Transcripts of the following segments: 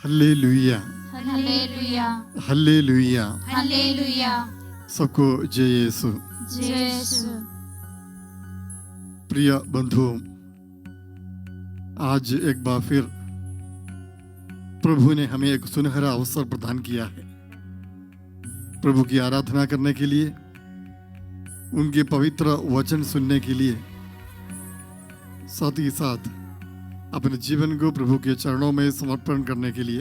Hallelujah, हालेलुया, हालेलुया। Hallelujah, सबको जय यीशु। जय यीशु। प्रिय बंधुओं, आज एक बार फिर प्रभु ने हमें एक सुनहरा अवसर प्रदान किया है प्रभु की आराधना करने के लिए, उनके पवित्र वचन सुनने के लिए, साथ ही साथ अपने जीवन को प्रभु के चरणों में समर्पण करने के लिए।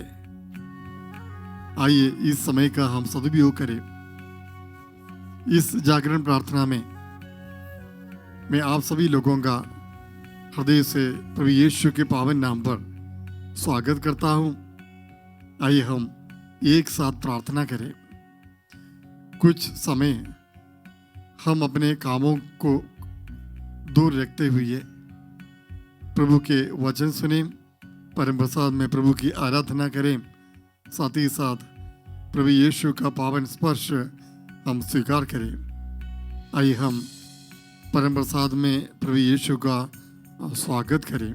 आइए इस समय का हम सदुपयोग करें। इस जागरण प्रार्थना में मैं आप सभी लोगों का हृदय से प्रभु यीशु के पावन नाम पर स्वागत करता हूं। आइए हम एक साथ प्रार्थना करें। कुछ समय हम अपने कामों को दूर रखते हुए प्रभु के वचन सुने, परम प्रसाद में प्रभु की आराधना करें, साथ ही साथ प्रभु यीशु का पावन स्पर्श हम स्वीकार करें। आइए हम परम प्रसाद में प्रभु यीशु का स्वागत करें।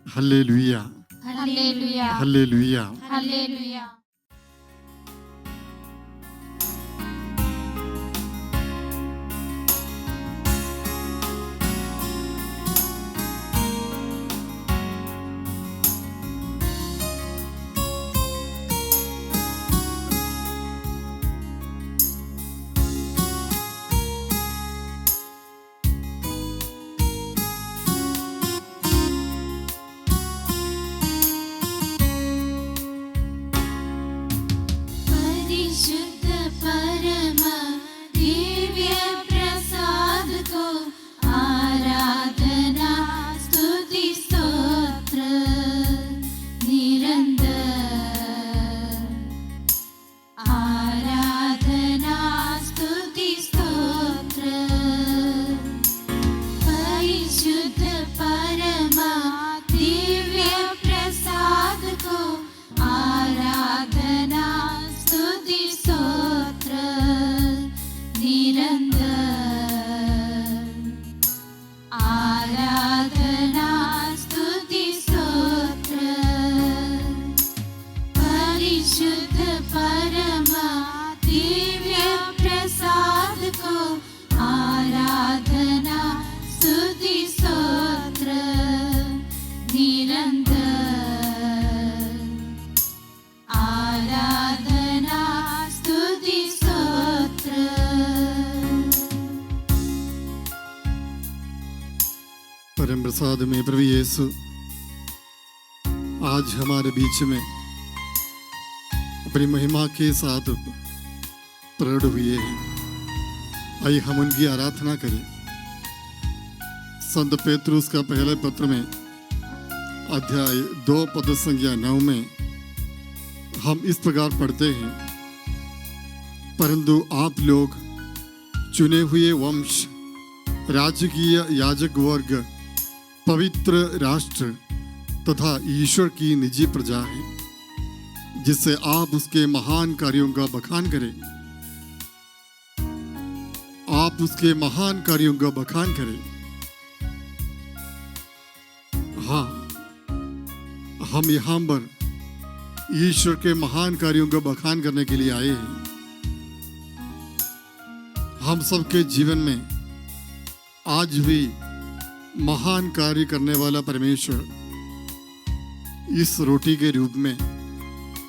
हालेलुया, हालेलुया, हालेलुया। हालेलुया। परिशुद्ध परम दिव्य प्रसाद को आराधना स्तुति स्तोत्र निरंतर। आराधना स्तुति स्तोत्र। परिशुद्ध परम दिव्य प्रसाद को आराधना स्तुति स्तोत्र निरंतर। आराधना स्तुति स्तोत्र। परिशुद्ध परम दिव्य प्रसाद को आराधना स्तुति स्तोत्र निरंतर। आराधना स्तुति स्तोत्र। परम प्रसाद में प्रभु यीशु आज हमारे बीच में अपनी महिमा के साथ प्रकट हुए हैं। आइए हम उनकी आराधना करें। संत पेतरुस का पहले पत्र में अध्याय 2 पद संख्या 9 में हम इस प्रकार पढ़ते हैं, परंतु आप लोग चुने हुए वंश, राजकीय याजक वर्ग, पवित्र राष्ट्र तथा ईश्वर की निजी प्रजा है, जिससे आप उसके महान कार्यों का बखान करें। आप उसके महान कार्यों का बखान करें। हाँ, हम यहाँ पर ईश्वर के महान कार्यों का बखान करने के लिए आए हैं। हम सबके जीवन में आज भी महान कार्य करने वाला परमेश्वर इस रोटी के रूप में,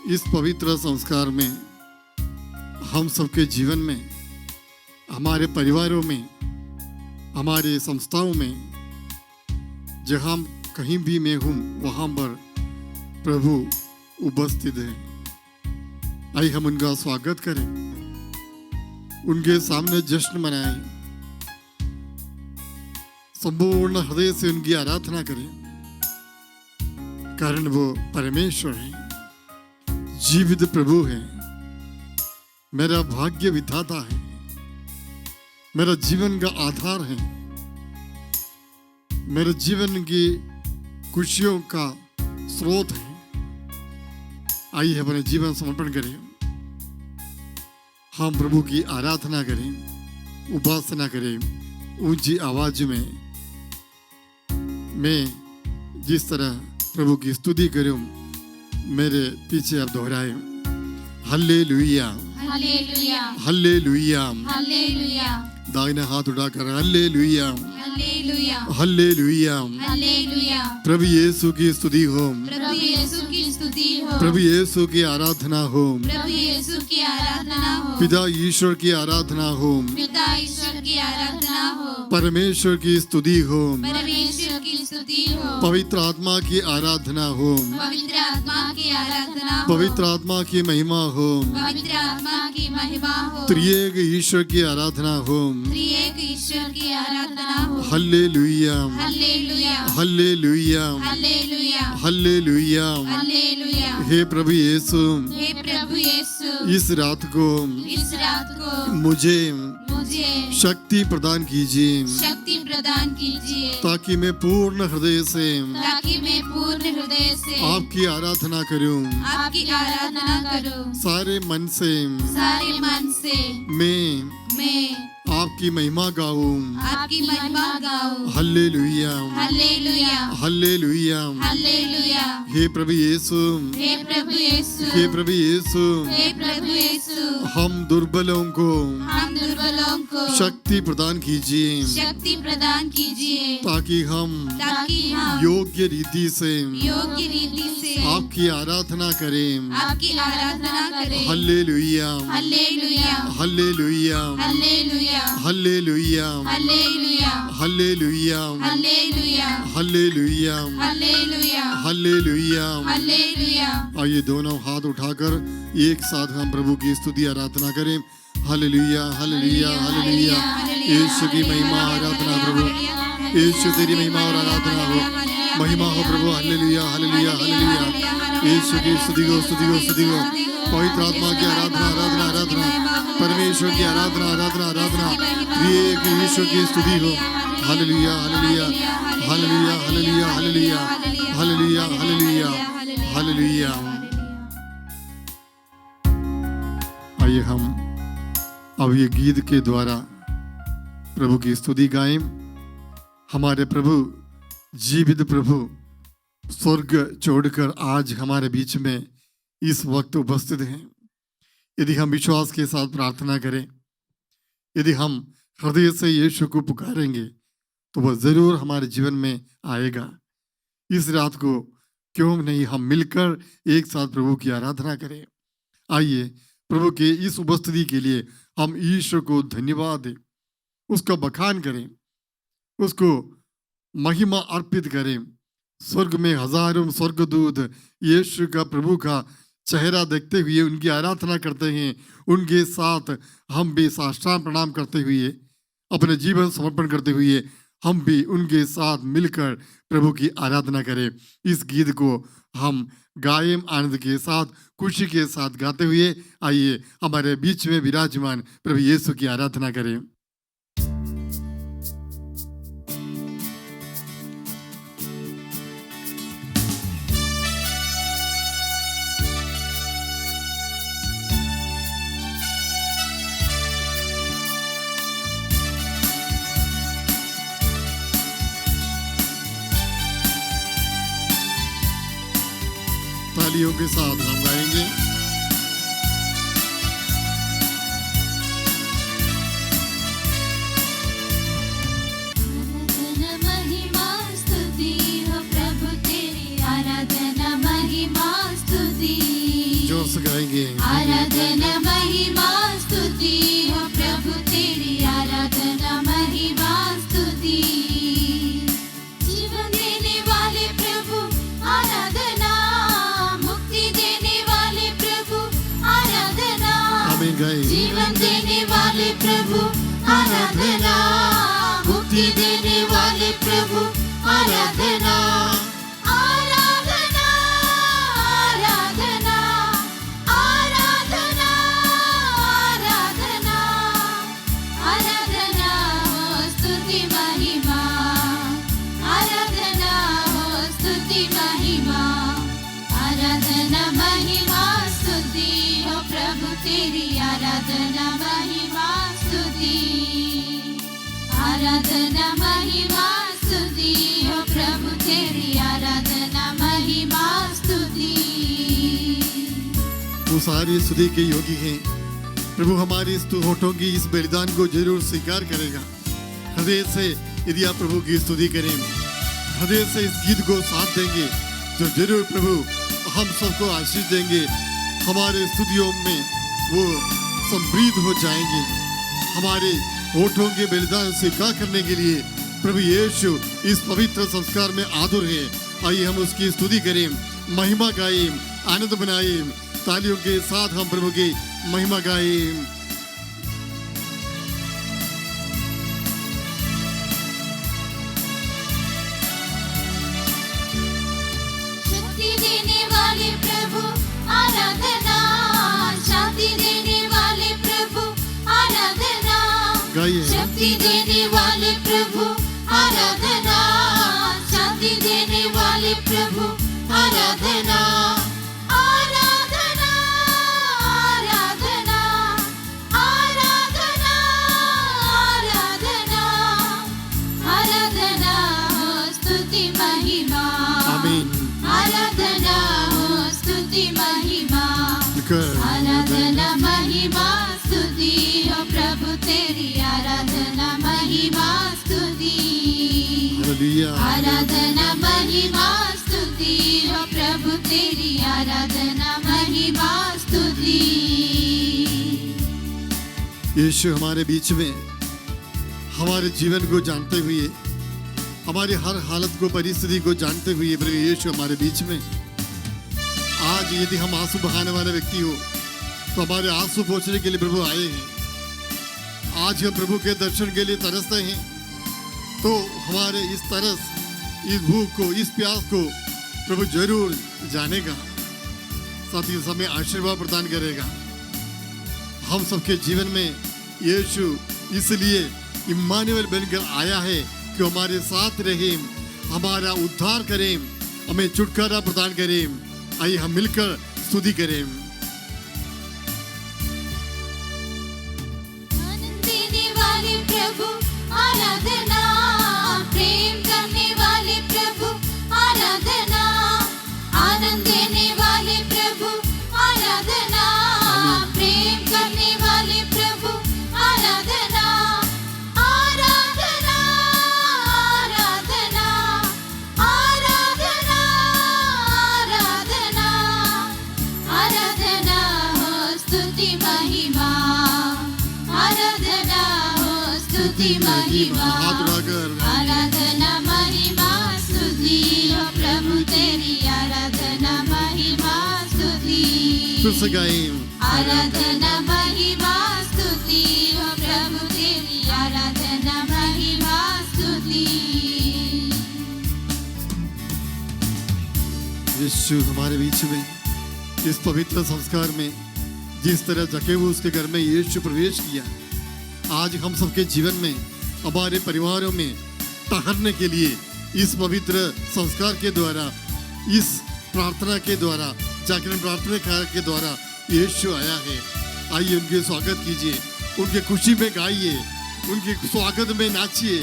इस पवित्र संस्कार में, हम सबके जीवन में, हमारे परिवारों में, हमारे संस्थाओं में, जहाँ कहीं भी मैं हूँ वहाँ पर प्रभु उपस्थित है। आइए हम उनका स्वागत करें, उनके सामने जश्न मनाएं, संपूर्ण हृदय से उनकी आराधना करें, कारण वो परमेश्वर हैं, जीवित प्रभु हैं, मेरा भाग्य विधाता है, मेरा जीवन का आधार है, मेरे जीवन की खुशियों का स्रोत है। आइए अपने जीवन समर्पण करें, हम प्रभु की आराधना करें, उपासना करें। ऊंची आवाज में मैं जिस तरह प्रभु की स्तुति करूं, मेरे पीछे आप दोहराए, हल्लेलुया, हालेलुया, हल्लेलुया। हालेलुया, दाहिना हाथ उठाकर हल्लेलुया, हालेलुया, हल्लेलुया। हालेलुया। प्रभु यीशु की स्तुति हो, प्रभु यीशु की स्तुति हो, प्रभु यीशु की आराधना हो, प्रभु यीशु की आराधना हो, पिता ईश्वर की आराधना हो, पिता ईश्वर की आराधना हो, परमेश्वर की स्तुति हो, परमेश्वर की स्तुति हो, पवित्र आत्मा की आराधना हो, पवित्र आत्मा की आराधना हो, पवित्र आत्मा की महिमा हो, पवित्र आत्मा की महिमा हो, त्रिएक ईश्वर की आराधना हो। त्रिएक ईश्वर की आराधना हो। हल्लेलुया, हालेलुया, हल्लेलुया, हालेलुया, हल्लेलुया। हालेलुया। हे प्रभु यीशु, हे प्रभु यीशु, इस रात को इस रात को मुझे मुझे शक्ति प्रदान कीजिए, शक्ति प्रदान कीजिए, ताकि मैं पूर्ण हृदय से ताकि मैं पूर्ण हृदय से आपकी आराधना करूं, आपकी आराधना करूं, सारे मन से सारे मन से मैं मैं आपकी महिमा गाऊं। आपकी महिमा गाऊं। हल्लेलुया, हालेलुया, हल्लेलुया। हालेलुया। हे प्रभु यीशु, हे प्रभु यीशु, हे प्रभु यीशु, हे प्रभु यीशु, हम दुर्बलों को हम दुर्बलों को शक्ति प्रदान कीजिए, शक्ति प्रदान कीजिए, ताकि हम ताकि हम योग्य रीति से योग्य रीति से आपकी आराधना करें। आपकी आराधना करें। हल्लेलुया, हालेलुया, हल्लेलुया, हालेलुया, हल्लेलुया, हालेलुया, हल्लेलुया, हालेलुया, हल्लेलुया, हालेलुया, हल्लेलुया। हालेलुया। आइए दोनों हाथ उठाकर एक साथ हम प्रभु की स्तुति आराधना करें। हालेलुया, हालेलुया, हालेलुया। यीशु की महिमा आराधना प्रभु, यीशु तेरी महिमा और आराधना हो, महिमा हो प्रभु। हालेलुया, हालेलुया, हालेलुया। यीशु की स्तुति हो, स्तुति हो, स्तुति हो। पवित्र आत्मा की आराधना, आराधना, आराधना। परमेश्वर की आराधना, आराधना, आराधना। त्रिएक ईश्वर की स्तुति हो। हालेलुया, हालेलुया, हालेलुया, हालेलुया, हालेलुया, हालेलुया, हालेलुया, हालेलुया। आइए हम अब ये गीत के द्वारा प्रभु की स्तुति गाएं। हमारे प्रभु, जीवित प्रभु, स्वर्ग छोड़कर आज हमारे बीच में इस वक्त उपस्थित हैं। यदि हम विश्वास के साथ प्रार्थना करें, यदि हम हृदय से यीशु को पुकारेंगे, तो वह जरूर हमारे जीवन में आएगा। इस रात को क्यों नहीं हम मिलकर एक साथ प्रभु की आराधना करें। आइए प्रभु के इस उपस्थिति के लिए हम ईश्वर को धन्यवाद दें, उसका बखान करें, उसको महिमा अर्पित करें। स्वर्ग में हजारों स्वर्गदूत यीशु का, प्रभु का चेहरा देखते हुए उनकी आराधना करते हैं। उनके साथ हम भी साष्टांग प्रणाम करते हुए, अपने जीवन समर्पण करते हुए हम भी उनके साथ मिलकर प्रभु की आराधना करें। इस गीत को हम गायम आनंद के साथ, खुशी के साथ गाते हुए आइए हमारे बीच में विराजमान प्रभु यीशु की आराधना करें। तालियों के साथ हम गाएंगे। आराधना महिमा स्तुति हो प्रभु तेरी, आराधना महिमा स्तुति, जोर से गाएंगे। आराधना महिमा स्तुति हो प्रभु तेरी, आराधना महिमा स्तुति। जीवन देने वाले प्रभु आराधना, मुक्ति देने वाले प्रभु आराधना, आमीन गाएं। जीवन देने वाले प्रभु आराधना, मुक्ति देने वाले प्रभु आराधना, आराधना, आराधना, आराधना, आराधना, आराधना हो स्तुति महिमा, आराधना हो स्तुति महिमा, आराधना महिमा स्तुति हो प्रभु तेरी, आराधना महिमा स्तुति, आराधना महिमा स्तुति हो प्रभु तेरी, आराधना महिमा स्तुति। वो सारी स्तुति के योगी हैं। प्रभु हमारी इस होठों की इस बलिदान को जरूर स्वीकार करेगा। हृदय से यदि आप प्रभु की स्तुति करें, हृदय से इस गीत को साथ देंगे तो जरूर प्रभु हम सबको आशीष देंगे। हमारे स्तुतियों में वो समृद्ध हो जाएंगे। हमारे होठों के बलिदान स्वीकार करने के लिए प्रभु यीशु इस पवित्र संस्कार में आतुर है। आइए हम उसकी स्तुति करें, महिमा गाएं, आनंद मनाएं। तालियों के साथ हम प्रभु की महिमा गाएं। शक्ति देने वाले प्रभु आराधना, शांति देने वाले प्रभु आराधना, गाइए। शक्ति देने वाले प्रभु आराधना, शांति देने वाले प्रभु आराधना, आराधना, आराधना, आराधना, आराधना, आराधना हो स्तुति महिमा। आमीन। आराधना हो स्तुति महिमा, आराधना महिमा स्तुति हो प्रभु तेरी आराधना महिमा स्तुति, हालेलुया। आराधना महिमा स्तुति हो प्रभु तेरी आराधना महिमा स्तुति। यीशु हमारे बीच में हमारे जीवन को जानते हुए, हमारी हर हालत को, परिस्थिति को जानते हुए प्रभु यीशु हमारे बीच में। आज यदि हम आंसू बहाने वाले व्यक्ति हो तो हमारे आंसू पोंछने के लिए प्रभु आए हैं। आज हम प्रभु के दर्शन के लिए तरसते हैं तो हमारे इस तरस, इस भूख को, इस प्यास को प्रभु जरूर जानेगा, साथ ही समय आशीर्वाद प्रदान करेगा। हम सबके जीवन में यीशु इसलिए इम्मानुएल बनकर आया है कि हमारे साथ रहे, हमारा उद्धार करें, हमें छुटकारा प्रदान करें। आइए हम मिलकर स्तुति करें। आनंद देने वाले प्रभु आराधना, प्रेम करने वाले प्रभु आराधना, आनंद देने वाले प्रभु आराधना, प्रेम करने वाले प्रभु आराधना, आराधना, आराधना, आराधना, आराधना, आराधना हो स्तुति महिमा, आराधना हो स्तुति महिमा, हाथ उठाकर आराधना महिमा स्तुति हो प्रभु तेरी आराधना महिमा स्तुति, फिर से गाएं। आराधना महिमा स्तुति हो प्रभु तेरी आराधना महिमा स्तुति। यीशु हमारे बीच में इस पवित्र संस्कार में जिस तरह जकेबूस के घर में यीशु प्रवेश किया, आज हम सबके जीवन में, हमारे परिवारों में ठहरने के लिए इस पवित्र संस्कार के द्वारा, इस प्रार्थना के द्वारा, जागरण प्रार्थना के द्वारा यीशु आया है। आइए उनके स्वागत कीजिए, उनके खुशी में गाइए, उनके स्वागत में नाचिए,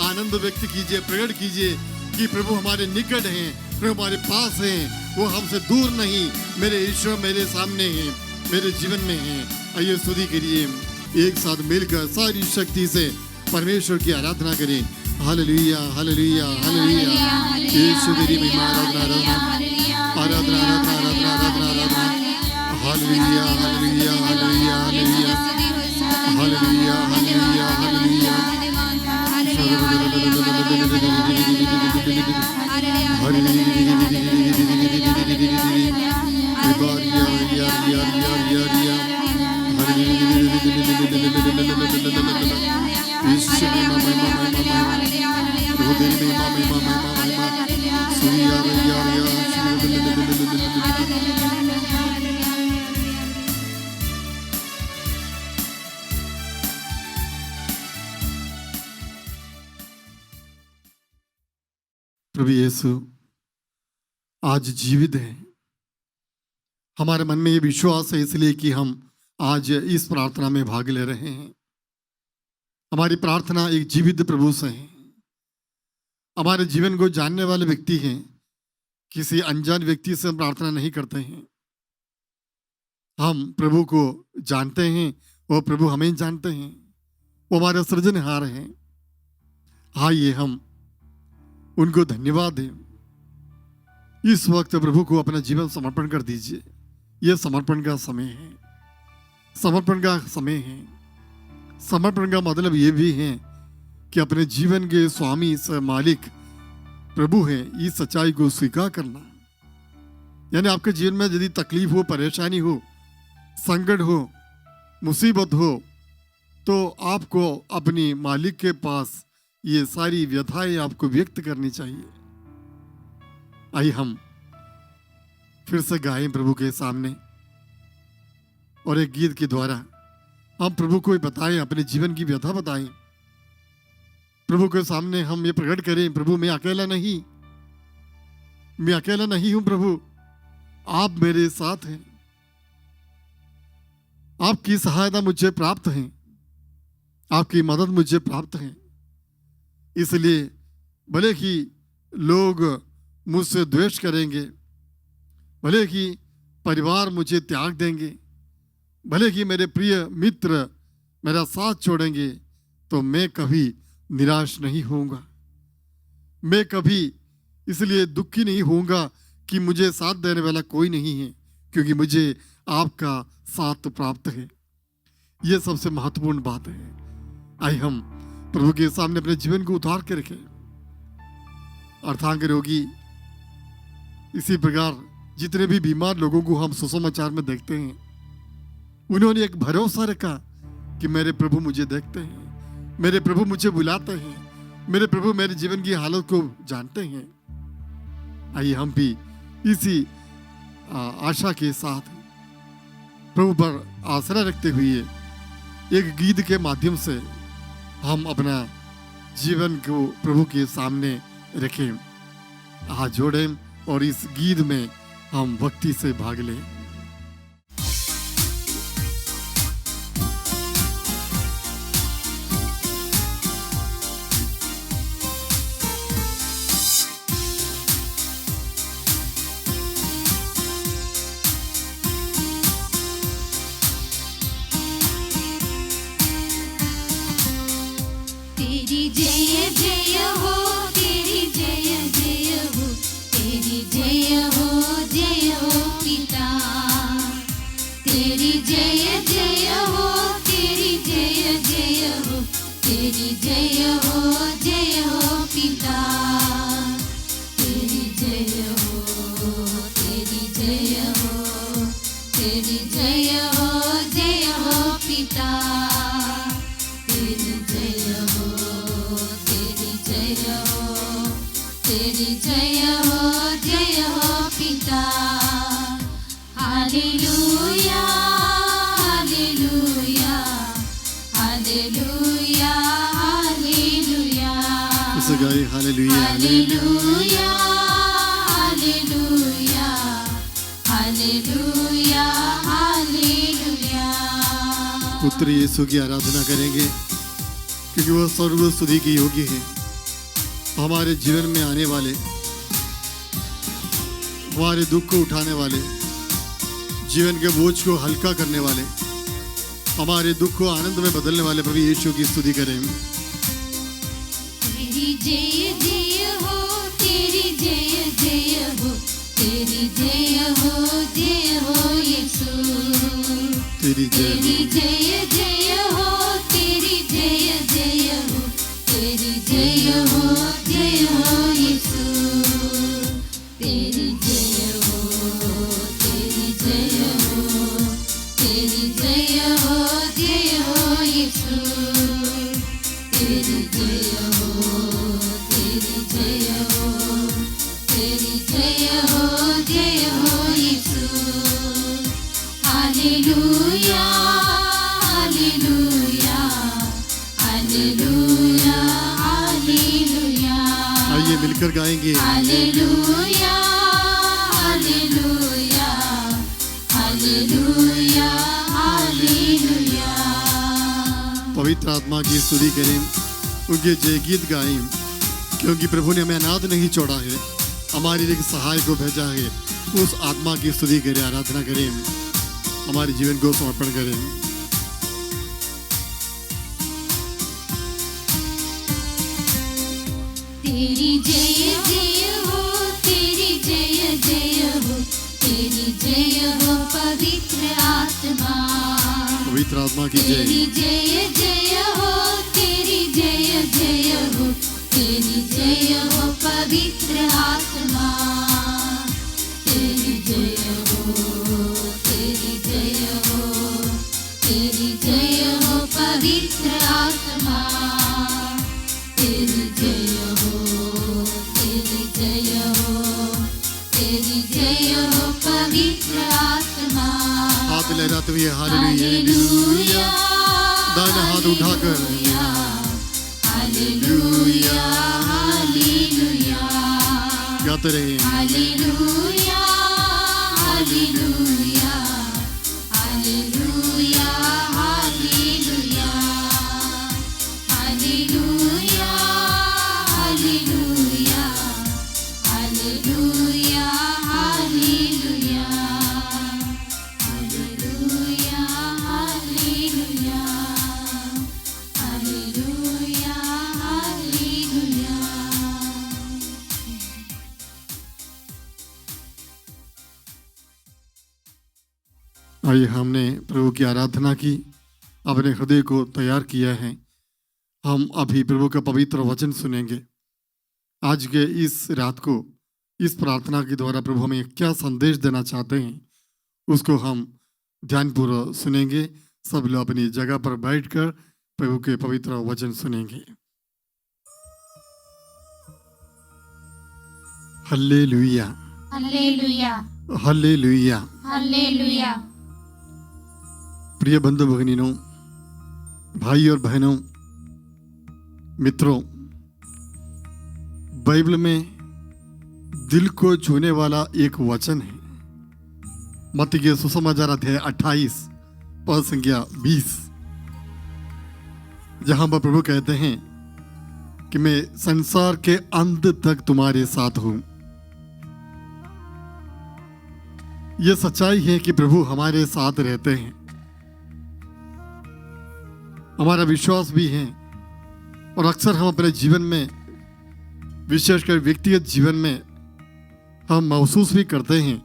आनंद व्यक्त कीजिए, प्रकट कीजिए कि प्रभु हमारे निकट हैं, प्रभु हमारे पास हैं, वो हमसे दूर नहीं, मेरे ईश्वर मेरे सामने हैं, मेरे जीवन में हैं। आइए स्तुति करिए, एक साथ मिलकर सारी शक्ति से परमेश्वर की आराधना करें। हालेलुया, हालेलुया, हालेलुया। यीशु तेरी महिमा, आराधना, आराधना, आराधना, आराधना, आराधना, आराधना। हालेलुया, हालेलुया, हालेलुया, हालेलुया, हालेलुया, हालेलुया, हालेलुया। प्रभु यीशु आज जीवित है। हमारे मन में ये विश्वास है इसलिए कि हम आज इस प्रार्थना में भाग ले रहे हैं। हमारी प्रार्थना एक जीवित प्रभु से है। हमारे जीवन को जानने वाले व्यक्ति हैं, किसी अनजान व्यक्ति से हम प्रार्थना नहीं करते हैं। हम प्रभु को जानते हैं और प्रभु हमें जानते हैं, वो हमारे सृजनहार हैं। आइए हम उनको धन्यवाद दें। इस वक्त प्रभु को अपना जीवन समर्पण कर दीजिए। यह समर्पण का समय है, समर्पण का समय है। समर्पण का मतलब ये भी है कि अपने जीवन के स्वामी से मालिक प्रभु है, इस सच्चाई को स्वीकार करना। यानी आपके जीवन में यदि तकलीफ हो, परेशानी हो, संकट हो, मुसीबत हो, तो आपको अपनी मालिक के पास ये सारी व्यथाएं आपको व्यक्त करनी चाहिए। आइए हम फिर से गाएं प्रभु के सामने और एक गीत के द्वारा हम प्रभु को बताएं, अपने जीवन की व्यथा बताएं। प्रभु के सामने हम ये प्रकट करें, प्रभु मैं अकेला नहीं, मैं अकेला नहीं हूं प्रभु, आप मेरे साथ हैं, आपकी सहायता मुझे प्राप्त है, आपकी मदद मुझे प्राप्त है। इसलिए भले ही लोग मुझसे द्वेष करेंगे, भले ही परिवार मुझे त्याग देंगे, भले ही मेरे प्रिय मित्र मेरा साथ छोड़ेंगे, तो मैं कभी निराश नहीं होऊंगा। मैं कभी इसलिए दुखी नहीं होऊंगा कि मुझे साथ देने वाला कोई नहीं है, क्योंकि मुझे आपका साथ प्राप्त है। यह सबसे महत्वपूर्ण बात है। आइए हम प्रभु के सामने अपने जीवन को उतार के रखें। अर्धांग रोगी, इसी प्रकार जितने भी बीमार लोगों को हम सुसमाचार में देखते हैं, उन्होंने एक भरोसा रखा कि मेरे प्रभु मुझे देखते हैं, मेरे प्रभु मुझे बुलाते हैं, मेरे प्रभु मेरे जीवन की हालत को जानते हैं। आइए हम भी इसी आशा के साथ प्रभु पर आसरा रखते हुए एक गीत के माध्यम से हम अपना जीवन को प्रभु के सामने रखें, हाथ जोड़ें और इस गीत में हम भक्ति से भाग लें। तेरी जय जय हो, तेरी जय जय हो, तेरी जय हो पिता। तेरी जय जय हो, तेरी जय जय हो, तेरी जय हो पिता। तेरी जय हो, तेरी जय हो, तेरी जय हो पिता। तेरी जय हो, तेरी जय हो, तेरी जय हो पिता। हालेलुया, हालेलुया, हालेलुया, हालेलुया। इसे गाए हालेलुया, हालेलुया, हालेलुया, हालेलुया, हालेलुया। पुत्र यीशु की आराधना करेंगे क्योंकि वह सर्व स्तुति की योग्य है। हमारे जीवन में आने वाले, हमारे दुख को उठाने वाले, जीवन के बोझ को हल्का करने वाले, हमारे दुख को आनंद में बदलने वाले प्रभु यीशु की स्तुति करें। तेरी जय जय हो, तेरी जय जय हो, तेरी जय हो यीशु। तेरी तेरी जय जय हो, तेरी जय जय हो, तेरी जय हो यीशु। तेरी जय हो, तेरी जय हो, तेरी जय हो यीशु। तेरी जय हो, तेरी जय हो, तेरी जय हो यीशु। हालेलुया, हालेलुया, हालेलुया, हालेलुया। आइए मिलकर गाएंगे। हालेलुया, हालेलुया, हालेलुया, हालेलुया। पवित्र आत्मा की स्तुति करें, उनके जय गीत गाएं, क्योंकि प्रभु ने हमें अनाथ नहीं छोड़ा है, हमारे लिए एक सहाय को भेजा है। उस आत्मा की स्तुति करें, आराधना करें। हमारे जीवन को समर्पण करें। तेरी जय जय हो, तेरी जय जय हो, तेरी जय हो पवित्र आत्मा। पवित्र आत्मा की तेरी जय। जय जय हो, तेरी जय जय हो, तेरी जय हो पवित्र आत्मा। तेरी जय हो, तेरी जय हो, तेरी जय हो पवित्र आत्मा। तेरी जय हो, तेरी जय हो, तेरी जय हो पवित्र आत्मा। हाथ लहराते हुए हालेलुया, दाहिना हाथ उठाकर हालेलुया, हालेलुया, गाते रहे। हालेलुया, हालेलुया, हालेलुया, हालेलुया, हालेलुया, हालेलुया, हालेलुया, हालेलुया, हालेलुया, हालेलुया, हालेलुया, हालेलुया। आइए, हमने प्रभु की आराधना की, अपने हृदय को तैयार किया है। हम अभी प्रभु का पवित्र वचन सुनेंगे। आज के इस रात को इस प्रार्थना के द्वारा प्रभु हमें क्या संदेश देना चाहते हैं, उसको हम ध्यानपूर्वक सुनेंगे। सब लोग अपनी जगह पर बैठकर प्रभु के पवित्र वचन सुनेंगे। हल्लेलुया, हालेलुया, हल्लेलुया। हालेलुया। प्रिय बंधु भगिनीनों, भाई और बहनों, मित्रों, बाइबल में दिल को छूने वाला एक वचन है। मत्ती के सुसमाचार अध्याय 28 पद संख्या 20, जहां पर प्रभु कहते हैं कि मैं संसार के अंत तक तुम्हारे साथ हूं। यह सच्चाई है कि प्रभु हमारे साथ रहते हैं। हमारा विश्वास भी है, और अक्सर हम अपने जीवन में, विशेषकर व्यक्तिगत जीवन में, हम महसूस भी करते हैं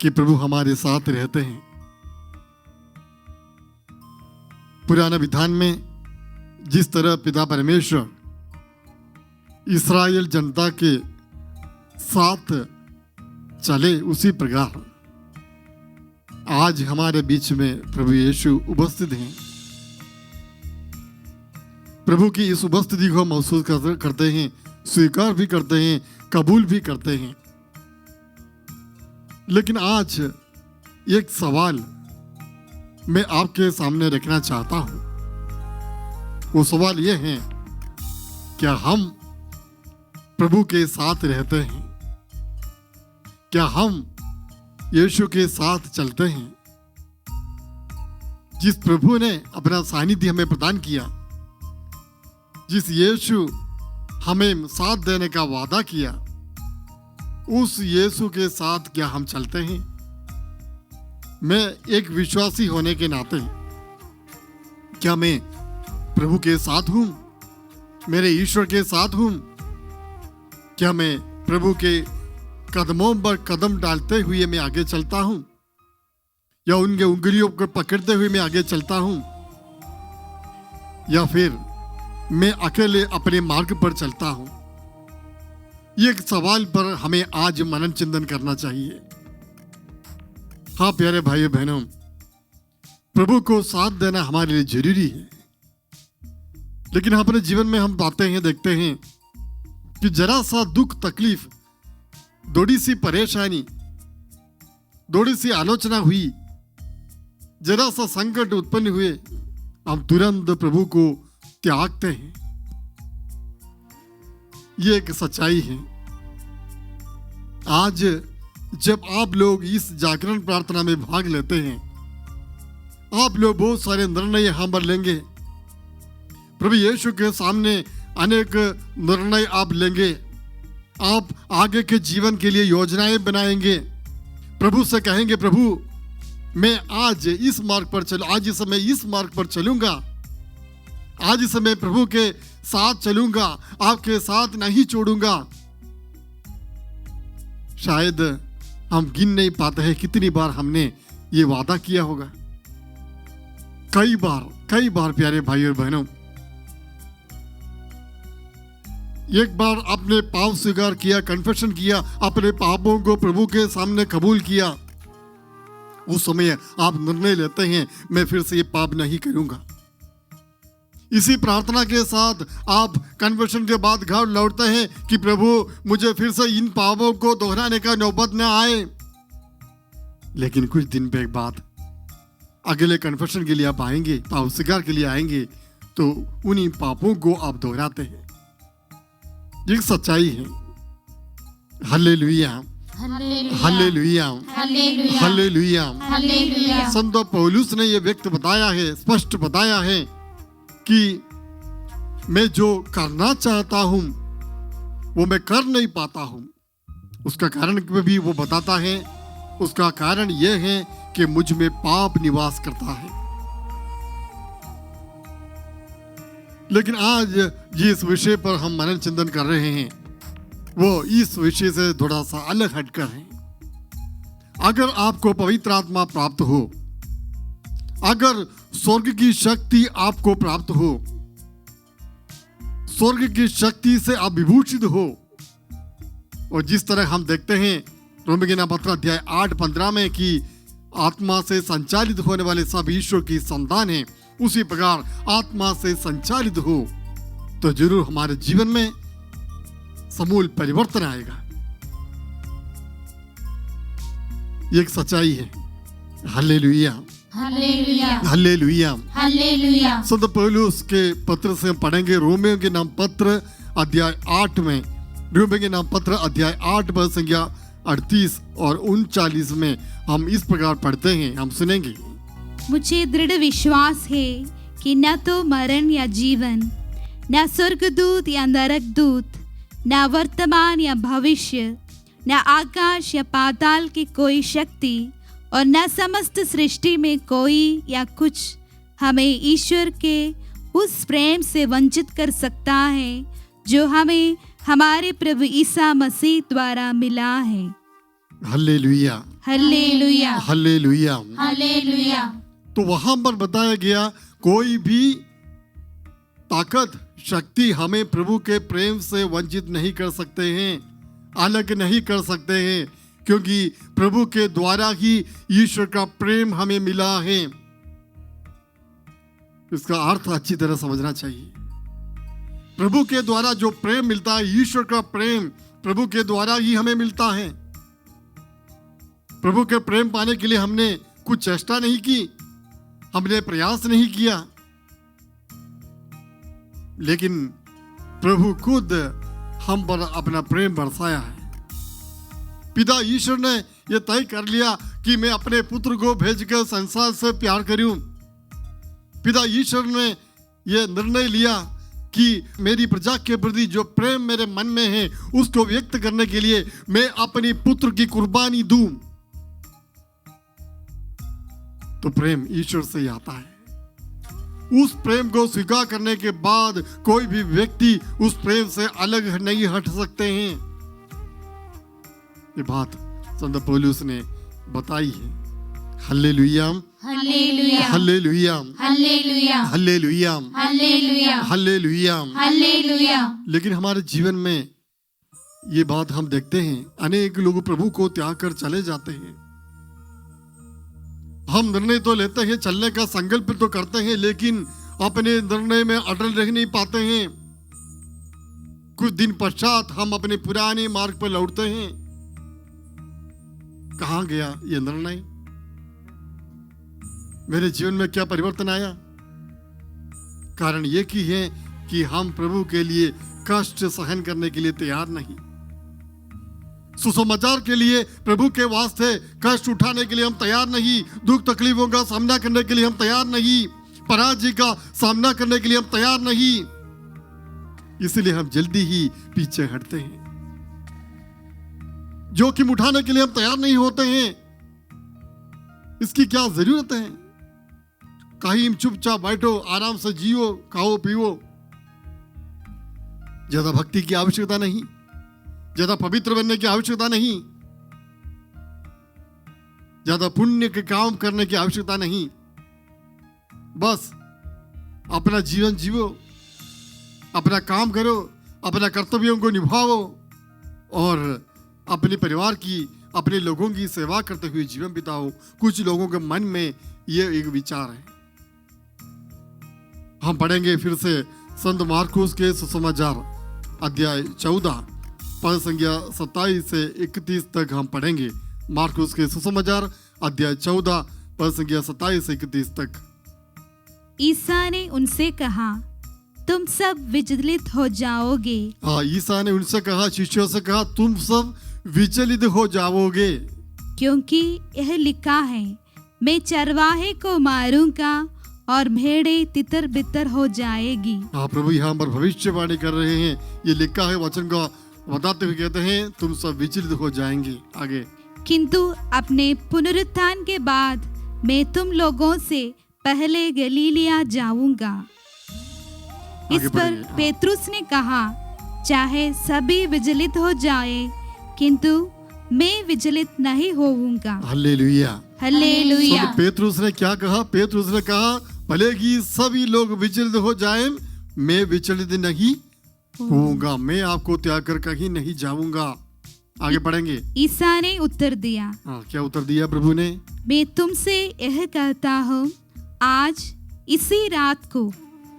कि प्रभु हमारे साथ रहते हैं। पुराना विधान में जिस तरह पिता परमेश्वर इस्राएल जनता के साथ चले, उसी प्रकार आज हमारे बीच में प्रभु यीशु उपस्थित हैं। प्रभु की इस उपस्थिति को महसूस करते हैं, स्वीकार भी करते हैं, कबूल भी करते हैं। लेकिन आज एक सवाल मैं आपके सामने रखना चाहता हूं। वो सवाल ये है, क्या हम प्रभु के साथ रहते हैं? क्या हम यीशु के साथ चलते हैं? जिस प्रभु ने अपना सानिध्य हमें प्रदान किया, जिस यीशु हमें साथ देने का वादा किया, उस यीशु के साथ क्या हम चलते हैं? मैं एक विश्वासी होने के नाते क्या मैं प्रभु के साथ हूं? मेरे ईश्वर के साथ हूं? क्या मैं प्रभु के कदमों पर कदम डालते हुए मैं आगे चलता हूं, या उनके उंगलियों को पकड़ते हुए मैं आगे चलता हूं, या फिर मैं अकेले अपने मार्ग पर चलता हूं? ये एक सवाल पर हमें आज मनन चिंतन करना चाहिए। हाँ प्यारे भाइयों बहनों, प्रभु को साथ देना हमारे लिए जरूरी है। लेकिन अपने जीवन में हम पाते हैं, देखते हैं कि जरा सा दुख तकलीफ, थोड़ी सी परेशानी, थोड़ी सी आलोचना हुई, जरा सा संकट उत्पन्न हुए, हम तुरंत प्रभु को त्यागते हैं। ये एक सच्चाई है। आज जब आप लोग इस जागरण प्रार्थना में भाग लेते हैं, आप लोग बहुत सारे निर्णय यहां पर लेंगे। प्रभु यीशु के सामने अनेक निर्णय आप लेंगे। आप आगे के जीवन के लिए योजनाएं बनाएंगे। प्रभु से कहेंगे, प्रभु मैं आज इस मार्ग पर चलूं, आज इस समय इस मार्ग पर चलूंगा, आज इस समय प्रभु के साथ चलूंगा, आपके साथ नहीं छोड़ूंगा। शायद हम गिन नहीं पाते हैं कितनी बार हमने ये वादा किया होगा। कई बार प्यारे भाई और बहनों, एक बार आपने पाप स्वीकार किया, कन्फेशन किया, अपने पापों को प्रभु के सामने कबूल किया, उस समय आप निर्णय लेते हैं मैं फिर से ये पाप नहीं करूंगा। इसी प्रार्थना के साथ आप कन्वर्शन के बाद घर लौटते हैं कि प्रभु मुझे फिर से इन पापों को दोहराने का नौबत न आए। लेकिन कुछ दिन के बाद अगले कन्वर्शन के लिए आप आएंगे, पाप स्वीकार के लिए आएंगे, तो उन्हीं पापों को आप दोहराते हैं। ये सच्चाई है। हालेलुया, हालेलुया, हालेलुया। संत पौलुस ने यह व्यक्त बताया है, स्पष्ट बताया है कि मैं जो करना चाहता हूं वो मैं कर नहीं पाता हूं। उसका कारण भी वो बताता है। उसका कारण यह है कि मुझ में पाप निवास करता है। लेकिन आज जिस विषय पर हम मनन चिंतन कर रहे हैं वो इस विषय से थोड़ा सा अलग हटकर है। अगर आपको पवित्र आत्मा प्राप्त हो, अगर स्वर्ग की शक्ति आपको प्राप्त हो, स्वर्ग की शक्ति से आप विभूषित हो, और जिस तरह हम देखते हैं रोमी के नाम पत्र अध्याय 8:15 में कि आत्मा से संचालित होने वाले सब ईश्वर की संतान हैं, उसी प्रकार आत्मा से संचालित हो तो जरूर हमारे जीवन में समूल परिवर्तन आएगा। ये एक सच्चाई है। हालेलुया, हालेलुया, हालेलुया, हालेलुया। संत पौलुस के पत्र से पढ़ेंगे रोमियों के नाम पत्र अध्याय 8 में। रोमियों के नाम पत्र अध्याय 8 पद संख्या 38 और 39 में हम इस प्रकार पढ़ते हैं, हम सुनेंगे। मुझे दृढ़ विश्वास है कि न तो मरण या जीवन, न स्वर्गदूत या नरकदूत, न वर्तमान या भविष्य, न आकाश या पाताल की कोई शक्ति और न समस्त सृष्टि में कोई या कुछ हमें ईश्वर के उस प्रेम से वंचित कर सकता है जो हमें हमारे प्रभु ईसा मसीह द्वारा मिला है। हालेलुया, हालेलुया, हालेलुया, हालेलुया। तो वहां पर बताया गया कोई भी ताकत, शक्ति हमें प्रभु के प्रेम से वंचित नहीं कर सकते हैं, अलग नहीं कर सकते हैं, क्योंकि प्रभु के द्वारा ही ईश्वर का प्रेम हमें मिला है। इसका अर्थ अच्छी तरह समझना चाहिए। प्रभु के द्वारा जो प्रेम मिलता है, ईश्वर का प्रेम प्रभु के द्वारा ही हमें मिलता है। प्रभु के प्रेम पाने के लिए हमने कुछ चेष्टा नहीं की, हमने प्रयास नहीं किया, लेकिन प्रभु खुद हम पर अपना प्रेम बरसाया है। पिता ईश्वर ने यह तय कर लिया कि मैं अपने पुत्र को भेजकर संसार से प्यार करूं। पिता ईश्वर ने यह निर्णय लिया कि मेरी प्रजा के प्रति जो प्रेम मेरे मन में है उसको व्यक्त करने के लिए मैं अपनी पुत्र की कुर्बानी दूं। तो प्रेम ईश्वर से ही आता है। उस प्रेम को स्वीकार करने के बाद कोई भी व्यक्ति उस प्रेम से अलग नहीं हट सकते हैं। ये बात संत पौलुस ने बताई है। हालेलुया, हालेलुया, हालेलुया, हालेलुया, हालेलुया, हालेलुया, हालेलुया। हालेलुया। लेकिन हमारे जीवन में ये बात हम देखते हैं, अनेक लोग प्रभु को त्याग कर चले जाते हैं। हम निर्णय तो लेते हैं, चलने का संकल्प तो करते हैं, लेकिन अपने निर्णय में अटल रह नहीं पाते हैं। कुछ दिन पश्चात हम अपने पुराने मार्ग पर लौटते हैं। कहां गया ये निर्णय? मेरे जीवन में क्या परिवर्तन आया? कारण ये की है कि हम प्रभु के लिए कष्ट सहन करने के लिए तैयार नहीं। सुसमाचार के लिए, प्रभु के वास्ते कष्ट उठाने के लिए हम तैयार नहीं। दुख तकलीफों का सामना करने के लिए हम तैयार नहीं। पराजय का सामना करने के लिए हम तैयार नहीं। इसलिए हम जल्दी ही पीछे हटते हैं। जोखिम उठाने के लिए हम तैयार नहीं होते हैं। इसकी क्या जरूरत है? कहीं चुपचाप बैठो, आराम से जियो, खाओ पियो। ज्यादा भक्ति की आवश्यकता नहीं, ज्यादा पवित्र बनने की आवश्यकता नहीं, ज्यादा पुण्य के काम करने की आवश्यकता नहीं। बस अपना जीवन जियो, अपना काम करो, अपना कर्तव्यों को निभाओ और अपने परिवार की, अपने लोगों की सेवा करते हुए जीवन बिताओ। कुछ लोगों के मन में ये एक विचार है। हम पढ़ेंगे फिर से संत मार्कुस के सुसमाचार अध्याय 14 पद संख्या 27 से 31 तक हम पढ़ेंगे। मार्कुस के सुसमाचार अध्याय 14 पद संख्या 27 से 31 तक। ईसा ने उनसे कहा, तुम सब विचलित हो जाओगे। हाँ, ईसा ने उनसे कहा, शिष्यों से कहा, तुम सब विचलित हो जाओगे, क्योंकि यह लिखा है, मैं चरवाहे को मारूंगा और भेड़ें तितर बितर हो जाएगी। हाँ, प्रभु यहाँ पर भविष्यवाणी कर रहे हैं। ये लिखा है, वचन को बताते हुए कहते हैं, तुम सब विचलित हो जाएंगे। आगे, किंतु अपने पुनरुत्थान के बाद मैं तुम लोगों से पहले गलीलिया जाऊंगा। इस पर बढ़िए। पेतरुस ने कहा, चाहे सभी विचलित हो जाए, किंतु मैं विचलित नहीं होऊंगा। हालेलुया। हालेलुया। तो पेतरुस ने क्या कहा? पेतरुस ने कहा, भले कि सभी लोग विचलित हो जाएं, मैं विचलित नहीं होऊंगा, मैं आपको त्याग कर कहीं नहीं जाऊंगा। आगे पढ़ेंगे। ईसा ने उत्तर दिया, हाँ, क्या उत्तर दिया प्रभु ने? मैं तुमसे यह कहता हूँ, आज इसी रात को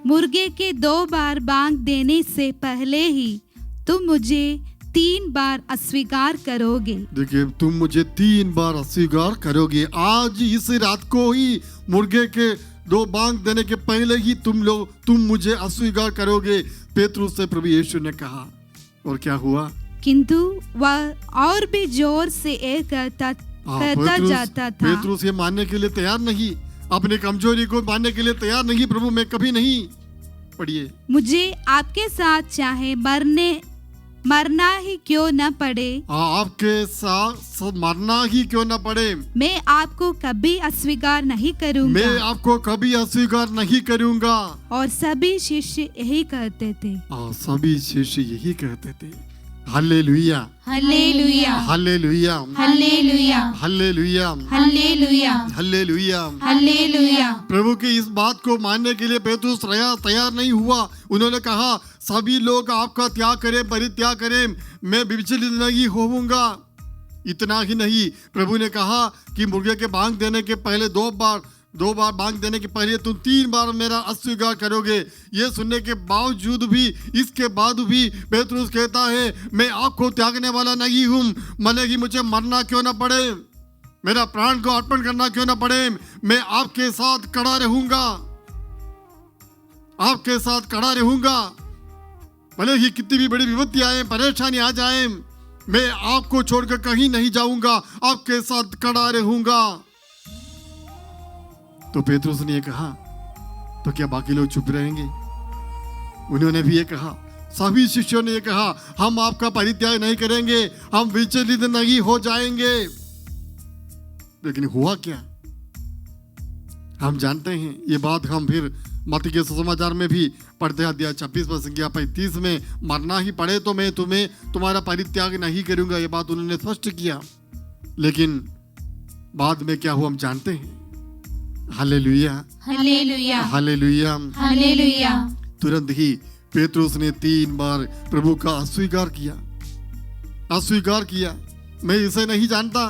मुर्गे के 2 बार बांग देने से पहले ही तुम मुझे 3 बार अस्वीकार करोगे। देखिए, तुम मुझे 3 बार अस्वीकार करोगे। आज इस रात को ही मुर्गे के 2 बांग देने के पहले ही तुम मुझे अस्वीकार करोगे, पेतरुस से प्रभु यीशु ने कहा। और क्या हुआ? किंतु वह और भी जोर से यह कहता जाता था। पेतरुस ये मानने के लिए तैयार नहीं, अपने कमजोरी को मानने के लिए तैयार नहीं। प्रभु, मैं कभी नहीं। पढ़िए, मुझे आपके साथ चाहे मरना ही क्यों न पड़े, आपके साथ मरना ही क्यों न पड़े, मैं आपको कभी अस्वीकार नहीं करूंगा। मैं आपको कभी अस्वीकार नहीं करूंगा। और सभी शिष्य यही कहते थे। सभी शिष्य यही कहते थे। हालेलुया, हालेलुया, हालेलुया, हालेलुया, हालेलुया, हालेलुया, हालेलुया। हालेलुया। प्रभु की इस बात को मानने के लिए पेतरुस तैयार नहीं हुआ। उन्होंने कहा, सभी लोग आपका त्याग करें, परित्याग करें, मैं विचलित नहीं होऊंगा। इतना ही नहीं, प्रभु ने कहा कि मुर्गे के बांग देने के पहले 2 बार बांग देने के पहले तुम 3 बार मेरा अस्वीकार करोगे। ये सुनने के बावजूद भी, इसके बाद भी पेतरुस कहता है, मैं आपको त्यागने वाला नहीं हूँ, भले ही मुझे मरना क्यों न पड़े, मेरा प्राण को अर्पण करना क्यों न पड़े, मैं आपके साथ खड़ा रहूंगा, आपके साथ खड़ा रहूंगा। भले ही कितनी भी बड़ी विपत्ति आए, परेशानी आ जाए, मैं आपको छोड़कर कहीं नहीं जाऊंगा, आपके साथ खड़ा रहूंगा। तो पेतरुस ने ये कहा, तो क्या बाकी लोग चुप रहेंगे? उन्होंने भी ये कहा, सभी शिष्यों ने ये कहा, हम आपका परित्याग नहीं करेंगे, हम विचलित नहीं हो जाएंगे। लेकिन हुआ क्या? हम जानते हैं ये बात। हम फिर मत्ती के सुसमाचार में भी पढ़ते हैं, अध्याय 26 पद संख्या 35 में, मरना ही पड़े तो मैं तुम्हारा परित्याग नहीं करूंगा। ये बात उन्होंने स्पष्ट किया। लेकिन बाद में क्या हुआ हम जानते हैं। हालेलुया, हालेलुया, हालेलुया, हालेलुया। तुरंत ही पेतरुस ने 3 बार प्रभु का अस्वीकार किया। मैं इसे नहीं जानता।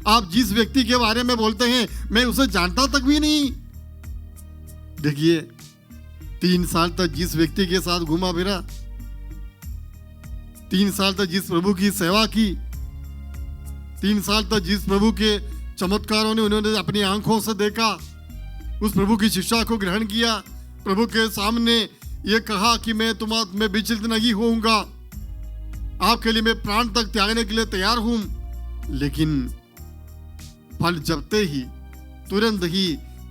आप जिस व्यक्ति के बारे में बोलते हैं, मैं उसे जानता तक भी नहीं। देखिए, 3 साल तक जिस व्यक्ति के साथ घूमा फिरा, 3 साल तक जिस प्रभु की सेवा की, 3 साल तक जिस प्रभु के चमत्कारों ने उन्होंने अपनी आंखों से देखा, उस प्रभु की शिक्षा को ग्रहण किया, प्रभु के सामने ये कहा कि मैं विचलित नहीं होऊंगा, आपके लिए मैं प्राण तक त्यागने के लिए तैयार हूं। लेकिन फल जपते ही, तुरंत ही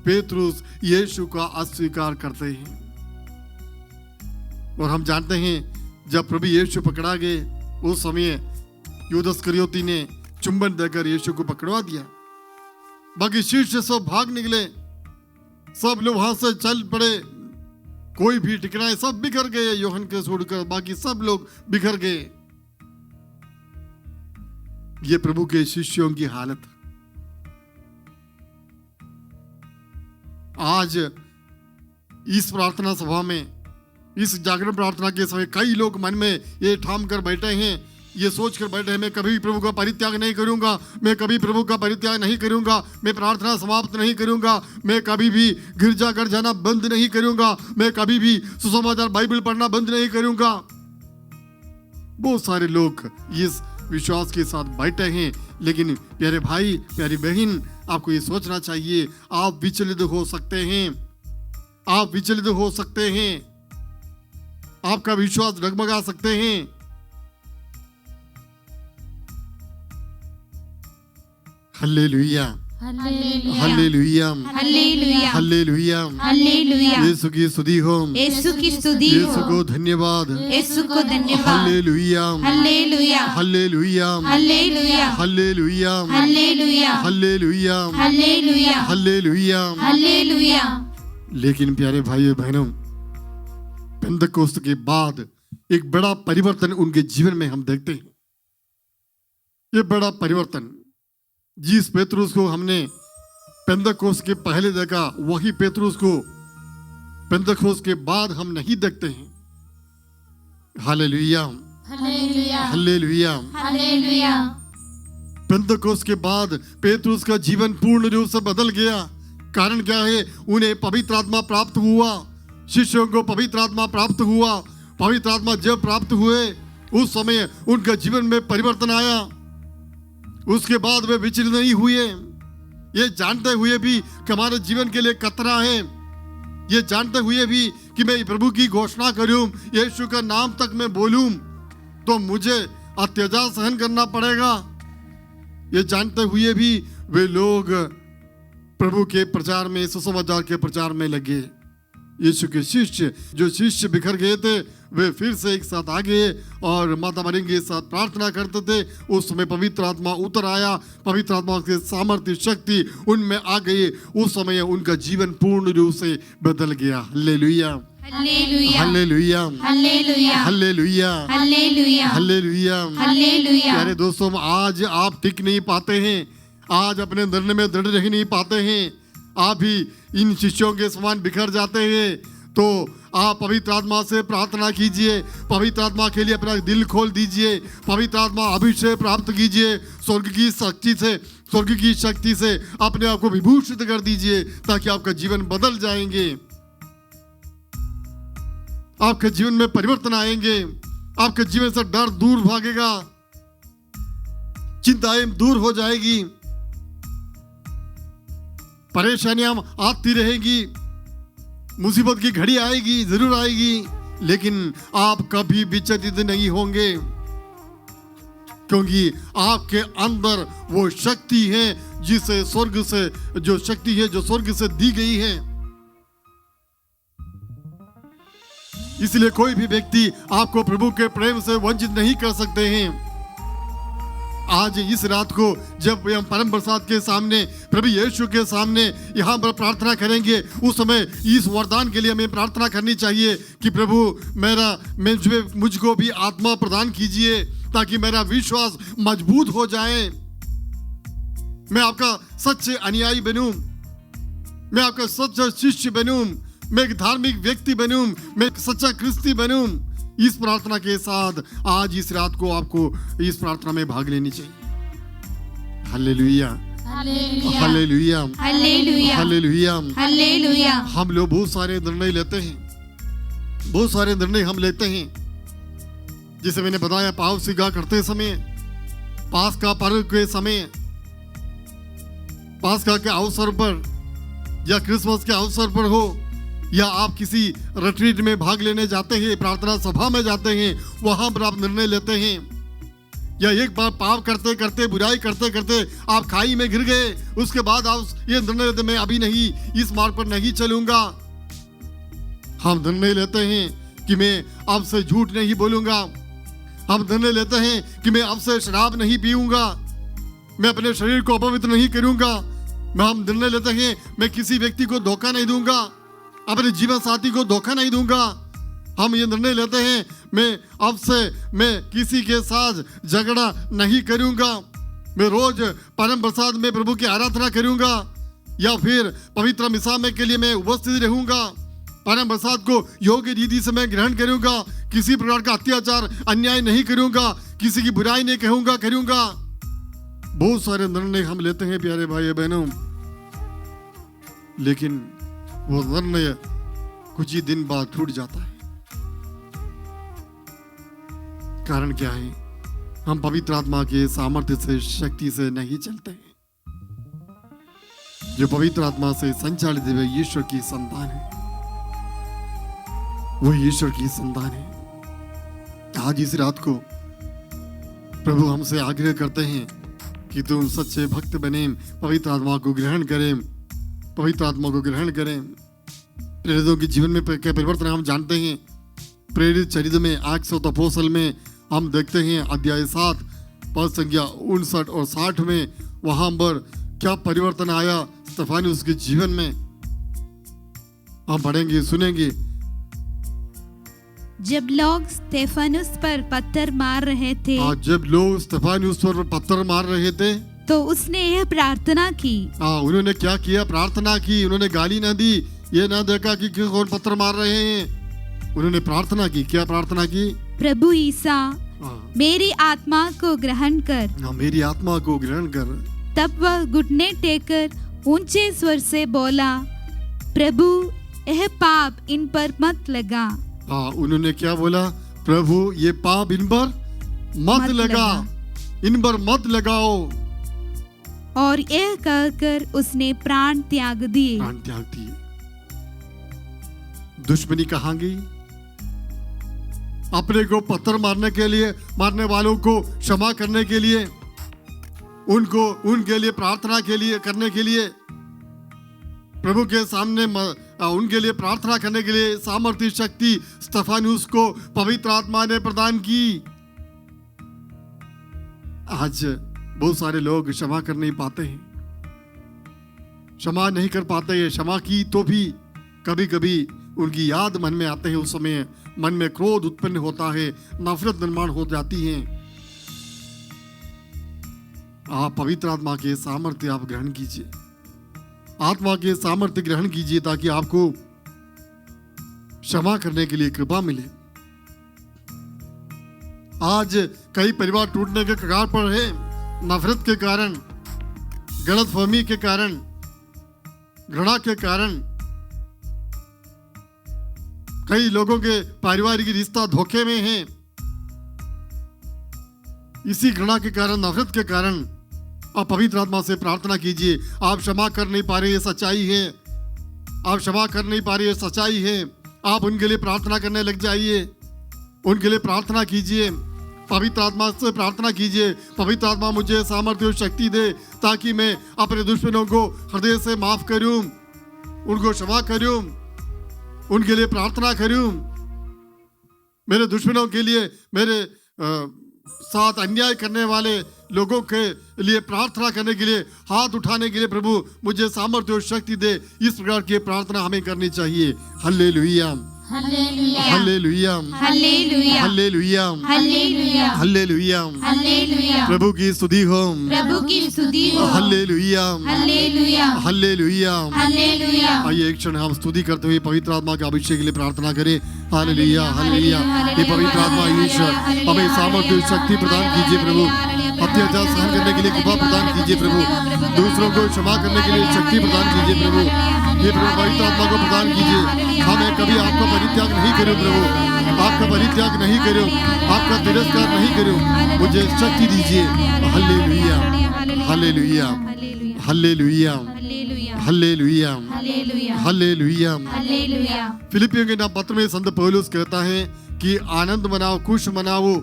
पेतरुस यीशु का अस्वीकार करते हैं। और हम जानते हैं, जब प्रभु यीशु पकड़ा गए, उस समय यूदास इस्करियोती ने चुंबन देकर यीशु को पकड़वा दिया। बाकी शिष्य सब भाग निकले, सब लोग वहां से चल पड़े, कोई भी टिकराए, सब बिखर गए यूहन्ना के छोड़कर, बाकी सब लोग बिखर गए। ये प्रभु के शिष्यों की हालत। आज इस प्रार्थना सभा में, इस जागरण प्रार्थना के समय कई लोग मन में ये ठाम कर बैठे हैं, ये सोच कर बैठे हैं, मैं कभी प्रभु का परित्याग नहीं करूंगा, मैं कभी प्रभु का परित्याग नहीं करूंगा, मैं प्रार्थना समाप्त नहीं करूंगा, मैं कभी भी गिरजाघर जाना बंद नहीं करूंगा, मैं कभी भी सुसमाचार बाइबल पढ़ना बंद नहीं करूंगा। बहुत सारे लोग इस विश्वास के साथ बैठे हैं। लेकिन प्यारे भाई, प्यारी बहन, आपको ये सोचना चाहिए, आप विचलित हो सकते हैं, आप विचलित हो सकते हैं, आपका विश्वास डगमगा सकते हैं। हालेलुया, हालेलुया, हालेलुया, हालेलुया, हालेलुया। हालेलुया। यीशु की स्तुति हो, यीशु की स्तुति यीशु हो, को धन्यवाद। यीशु को धन्यवाद। हालेलुया, हालेलुया, हालेलुया, हालेलुया, हालेलुया, हालेलुया, हालेलुया, हालेलुया, हालेलुया। हालेलुया। लेकिन प्यारे भाइयों बहनों, पेंतकोस्त के बाद एक बड़ा परिवर्तन उनके जीवन में हम देखते हैं। ये बड़ा परिवर्तन, जिस पेतरुस को हमने पेंतकोस्त के पहले देखा, वही पेतरुस को पेंतकोस्त के बाद हम नहीं देखते हैं। हालेलुया, हालेलुया, हालेलुया। हालेलुया। पेंतकोस्त के बाद पेतरुस का जीवन पूर्ण रूप से बदल गया। कारण क्या है? उन्हें पवित्र आत्मा प्राप्त हुआ, शिष्यों को पवित्र आत्मा प्राप्त हुआ। पवित्र आत्मा जब प्राप्त हुए, उस समय उनका जीवन में परिवर्तन आया। उसके बाद वे विचलित नहीं हुए, ये जानते हुए भी कि हमारे जीवन के लिए खतरा है, ये जानते हुए भी कि मैं प्रभु की घोषणा करूं, यीशु का नाम तक मैं बोलूं तो मुझे अत्याचार सहन करना पड़ेगा। ये जानते हुए भी वे लोग प्रभु के प्रचार में, सुसमाचार के प्रचार में लगे। यीशु के शिष्य, जो शिष्य बिखर गए थे, वे फिर से एक साथ आ गए और माता मरियम के साथ प्रार्थना करते थे। उस समय पवित्र आत्मा उतर आया, पवित्र आत्मा के सामर्थ्य, शक्ति उनमें आ गई। उस समय उनका जीवन पूर्ण रूप से बदल गया। हालेलुया, हालेलुया, हालेलुया, हालेलुया, हालेलुया, हालेलुया, हालेलुया। हालेलुया। प्यारे दोस्तों, आज आप टिक नहीं पाते हैं, आज अपने निर्णय में दृढ़ रह नहीं पाते हैं, आप भी इन शिष्यों के समान बिखर जाते हैं, तो आप पवित्र आत्मा से प्रार्थना कीजिए, पवित्र आत्मा के लिए अपना दिल खोल दीजिए, पवित्र आत्मा अभिषेक प्राप्त कीजिए, स्वर्ग की शक्ति से, स्वर्ग की शक्ति से अपने आप को विभूषित कर दीजिए, ताकि आपका जीवन बदल जाएंगे, आपके जीवन में परिवर्तन आएंगे, आपके जीवन से डर दूर भागेगा, चिंताएं दूर हो जाएगी, परेशानियां आती रहेगी, मुसीबत की घड़ी आएगी, जरूर आएगी, लेकिन आप कभी विचलित नहीं होंगे, क्योंकि आपके अंदर वो शक्ति है जिसे स्वर्ग से, जो शक्ति है जो स्वर्ग से दी गई है। इसलिए कोई भी व्यक्ति आपको प्रभु के प्रेम से वंचित नहीं कर सकते हैं। आज इस रात को जब हम परम प्रसाद के सामने, प्रभु यीशु के सामने यहाँ पर प्रार्थना करेंगे, उस समय इस वरदान के लिए हमें प्रार्थना करनी चाहिए कि प्रभु मुझको भी आत्मा प्रदान कीजिए, ताकि मेरा विश्वास मजबूत हो जाए, मैं आपका सच्चे अनुयायी बनूं, मैं आपका सच्चा शिष्य बनूं, मैं एक धार्मिक व्यक्ति बनूं, मैं एक सच्चा क्रिस्ती बनूं। इस प्रार्थना के साथ आज इस रात को आपको इस प्रार्थना में भाग लेनी चाहिए। हालेलुया, हालेलुया, हालेलुया, हालेलुया, हालेलुया। हालेलुया। हम लोग बहुत सारे निर्णय लेते हैं, बहुत सारे निर्णय हम लेते हैं, जैसे मैंने बताया, पाव सिगा करते समय, पास का पर्व के समय, पास्का के अवसर पर या क्रिसमस के अवसर पर हो, या आप किसी रिट्रीट में भाग लेने जाते हैं, प्रार्थना सभा में जाते हैं, वहां पर आप निर्णय लेते हैं, या एक बार पाप करते करते, बुराई करते करते आप खाई में गिर गए, उसके बाद आप ये निर्णय लेते, मैं अभी नहीं, इस मार्ग पर नहीं चलूंगा। हम निर्णय लेते हैं कि मैं आपसे झूठ नहीं बोलूंगा, हम निर्णय लेते हैं कि मैं आपसे शराब नहीं पीऊंगा, मैं अपने शरीर को अपवित्र नहीं करूंगा, हम निर्णय लेते हैं मैं किसी व्यक्ति को धोखा नहीं दूंगा, अपने जीवन साथी को धोखा नहीं दूंगा। हम ये निर्णय लेते हैं मैं अब से मैं किसी के साथ झगड़ा नहीं करूंगा, मैं रोज परम प्रसाद में प्रभु की आराधना करूंगा, या फिर पवित्र मिसा में के लिए मैं उपस्थित रहूंगा, परम प्रसाद को योग्य रीति से मैं ग्रहण करूंगा, किसी प्रकार का अत्याचार अन्याय नहीं करूंगा, किसी की बुराई नहीं कहूंगा करूंगा। बहुत सारे निर्णय हम लेते हैं प्यारे भाई बहनों, लेकिन वो निर्णय कुछ ही दिन बाद टूट जाता है। कारण क्या है? हम पवित्र आत्मा के सामर्थ्य से, शक्ति से नहीं चलते हैं। जो पवित्र आत्मा से संचालित है ईश्वर की संतान है, वो ईश्वर की संतान है। आज इस रात को प्रभु हमसे आग्रह करते हैं कि तुम सच्चे भक्त बने, पवित्र आत्मा को ग्रहण करें, पवित्र आत्मा को ग्रहण करें। प्रेरितों के जीवन में क्या परिवर्तन हम जानते हैं। प्रेरित चरित्र में एक्ट्स ऑफ द अपोस्टल में हम देखते हैं अध्याय 7 पद संख्या 59 और 60 में वहां पर क्या परिवर्तन आया स्तेफानुस के जीवन में। हम पढ़ेंगे, सुनेंगे। जब लोग स्तेफानुस पर पत्थर मार रहे थे, जब लोग स्तेफानुस पर पत्थर मार रहे थे तो उसने यह प्रार्थना की। उन्होंने क्या किया? प्रार्थना की। उन्होंने गाली ना दी, ये ना देखा कि कौन पत्थर मार रहे हैं। उन्होंने प्रार्थना की। क्या प्रार्थना की? प्रभु ईसा मेरी आत्मा को ग्रहण कर। मेरी आत्मा को ग्रहण कर। तब वह घुटने टेकर ऊंचे स्वर से बोला, प्रभु यह पाप इन पर मत लगा। उन्होंने क्या बोला? प्रभु ये पाप इन पर मत लगा, इन पर मत लगाओ। और यह कहकर उसने प्राण त्याग दिए। प्राण त्याग दिए। दुश्मनी कहाँ गई? अपने को पत्थर मारने के लिए, मारने वालों को क्षमा करने के लिए, उनको उनके लिए प्रार्थना के लिए करने के लिए, प्रभु के सामने उनके लिए प्रार्थना करने के लिए सामर्थ्य शक्ति स्तेफानुस को पवित्र आत्मा ने प्रदान की। आज बहुत सारे लोग क्षमा कर नहीं पाते हैं, क्षमा नहीं कर पाते हैं। क्षमा की तो भी कभी कभी उनकी याद मन में आते हैं, उस समय मन में क्रोध उत्पन्न होता है, नफरत निर्माण हो जाती है। आप पवित्र आत्मा के सामर्थ्य आप ग्रहण कीजिए, आत्मा के सामर्थ्य ग्रहण कीजिए ताकि आपको क्षमा करने के लिए कृपा मिले। आज कई परिवार टूटने के कगार पर है, नफरत के कारण, गलतफहमी के कारण, घृणा के कारण। कई लोगों के पारिवारिक रिश्ता धोखे में है, इसी घृणा के कारण, नफरत के कारण। आप पवित्र आत्मा से प्रार्थना कीजिए। आप क्षमा कर नहीं पा रहे, ये सच्चाई है। आप क्षमा कर नहीं पा रहे, ये सच्चाई है। आप उनके लिए प्रार्थना करने लग जाइए, उनके लिए प्रार्थना कीजिए, पवित्र आत्मा से प्रार्थना कीजिए। पवित्र आत्मा मुझे सामर्थ्य और शक्ति दे ताकि मैं अपने दुश्मनों को हृदय से माफ करूं, उनको क्षमा करूं, उनके लिए प्रार्थना करूं। मेरे दुश्मनों के लिए, मेरे साथ अन्याय करने वाले लोगों के लिए प्रार्थना करने के लिए, हाथ उठाने के लिए प्रभु मुझे सामर्थ्य और शक्ति दे। इस प्रकार की प्रार्थना हमें करनी चाहिए। हालेलुया, हालेलुया, हालेलुया, हालेलुया, हालेलुया, हालेलुया, हालेलुया, हालेलुया। प्रभु की स्तुति हो, प्रभु की स्तुति हो। हालेलुया, हालेलुया, हालेलुया, हालेलुया। आइए एक क्षण हम स्तुति करते हुए पवित्र आत्मा के अभिषेक के लिए प्रार्थना करें। Hallelujah, hallelujah. ये पवित्र आत्मा ईश्वर हमें सामर्थ्य और शक्ति प्रदान कीजिए प्रभु। अत्याचार सहन करने के लिए कृपा प्रदान कीजिए प्रभु। दूसरों को क्षमा करने के लिए शक्ति प्रदान कीजिए प्रभु। ये प्रभु पवित्र आत्मा को प्रदान कीजिए। हमें कभी आपका परित्याग नहीं करो प्रभु, आपका परित्याग नहीं करो, आपका तिरस्कार नहीं करो। मुझे शक्ति दीजिए। हालेलुया, हालेलुया, हालेलुया, हालेलुया, हालेलुया, हालेलुया। फिलिपियों के नाम पत्र में संत पौलुस कहता है कि आनंद मनाओ, खुश मनाओ।